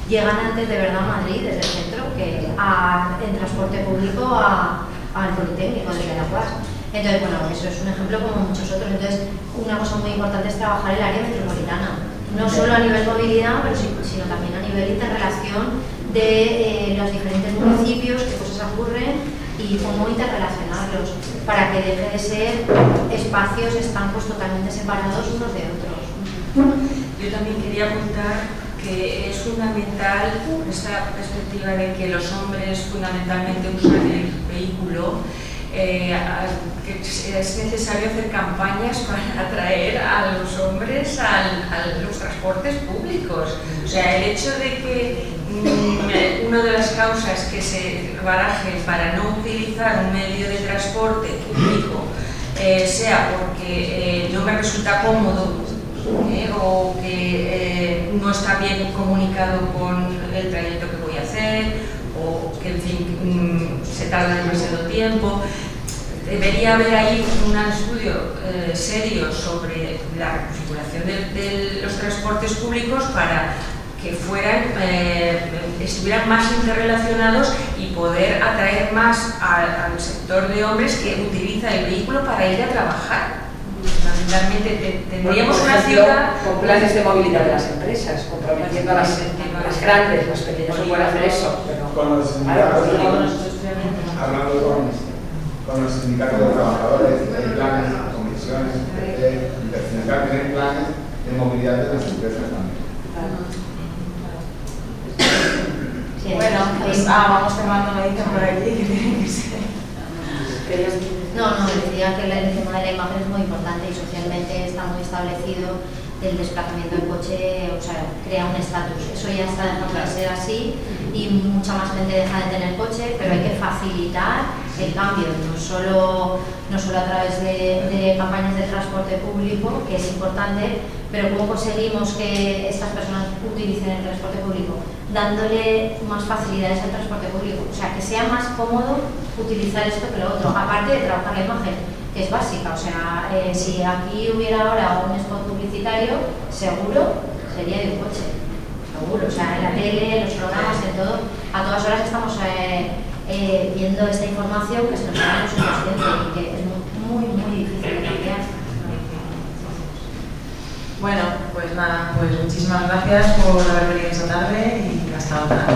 llegan antes de verdad a Madrid desde el centro que en transporte público al Politécnico desde Alacuas. Entonces, bueno, eso es un ejemplo como muchos otros. Entonces, una cosa muy importante es trabajar el área metropolitana, no solo a nivel movilidad, pero sino también a nivel interrelación de los diferentes municipios, qué cosas ocurren y cómo interrelacionarlos, para que deje de ser espacios estancos totalmente separados unos de otros. Yo también quería apuntar que es fundamental esta perspectiva de que los hombres fundamentalmente usan el vehículo, que es necesario hacer campañas para atraer a los hombres a los transportes públicos. O sea, el hecho de que una de las causas que se baraje para no utilizar un medio de transporte público sea porque no me resulta cómodo o que no está bien comunicado con el trayecto que voy a hacer, o que en fin se tarda demasiado tiempo. Debería haber ahí un estudio serio sobre la configuración de los transportes públicos para que estuvieran más interrelacionados y poder atraer más al sector de hombres que utiliza el vehículo para ir a trabajar. Fundamentalmente tendríamos una ciudad con planes de movilidad de las empresas, comprometiendo a las grandes, las pequeñas no pueden hacer eso. Pero, con los sindicatos, hablando con los sindicatos de trabajadores, hay planes, comisiones, intersindical, tienen planes de movilidad de las empresas también. Sí, bueno, pues vamos cerrando, me dicen por aquí que tienen que ser. No, decía que el tema de la imagen es muy importante y socialmente está muy establecido el desplazamiento en coche, o sea, crea un estatus. Eso ya está dejando de ser así y mucha más gente deja de tener coche, pero hay que facilitar el cambio, no solo a través de campañas de transporte público, que es importante, pero cómo conseguimos que estas personas utilicen el transporte público, dándole más facilidades al transporte público, o sea, que sea más cómodo utilizar esto que lo otro, aparte de trabajar la imagen, que es básica. O sea, si aquí hubiera ahora un spot publicitario, seguro sería de un coche, seguro. O sea, en la tele, en los programas, en todo, a todas horas estamos viendo esta información que se nos da subconsciente y que es muy difícil de cambiar. Bueno, pues nada, pues muchísimas gracias por haber venido esta tarde y hasta otra.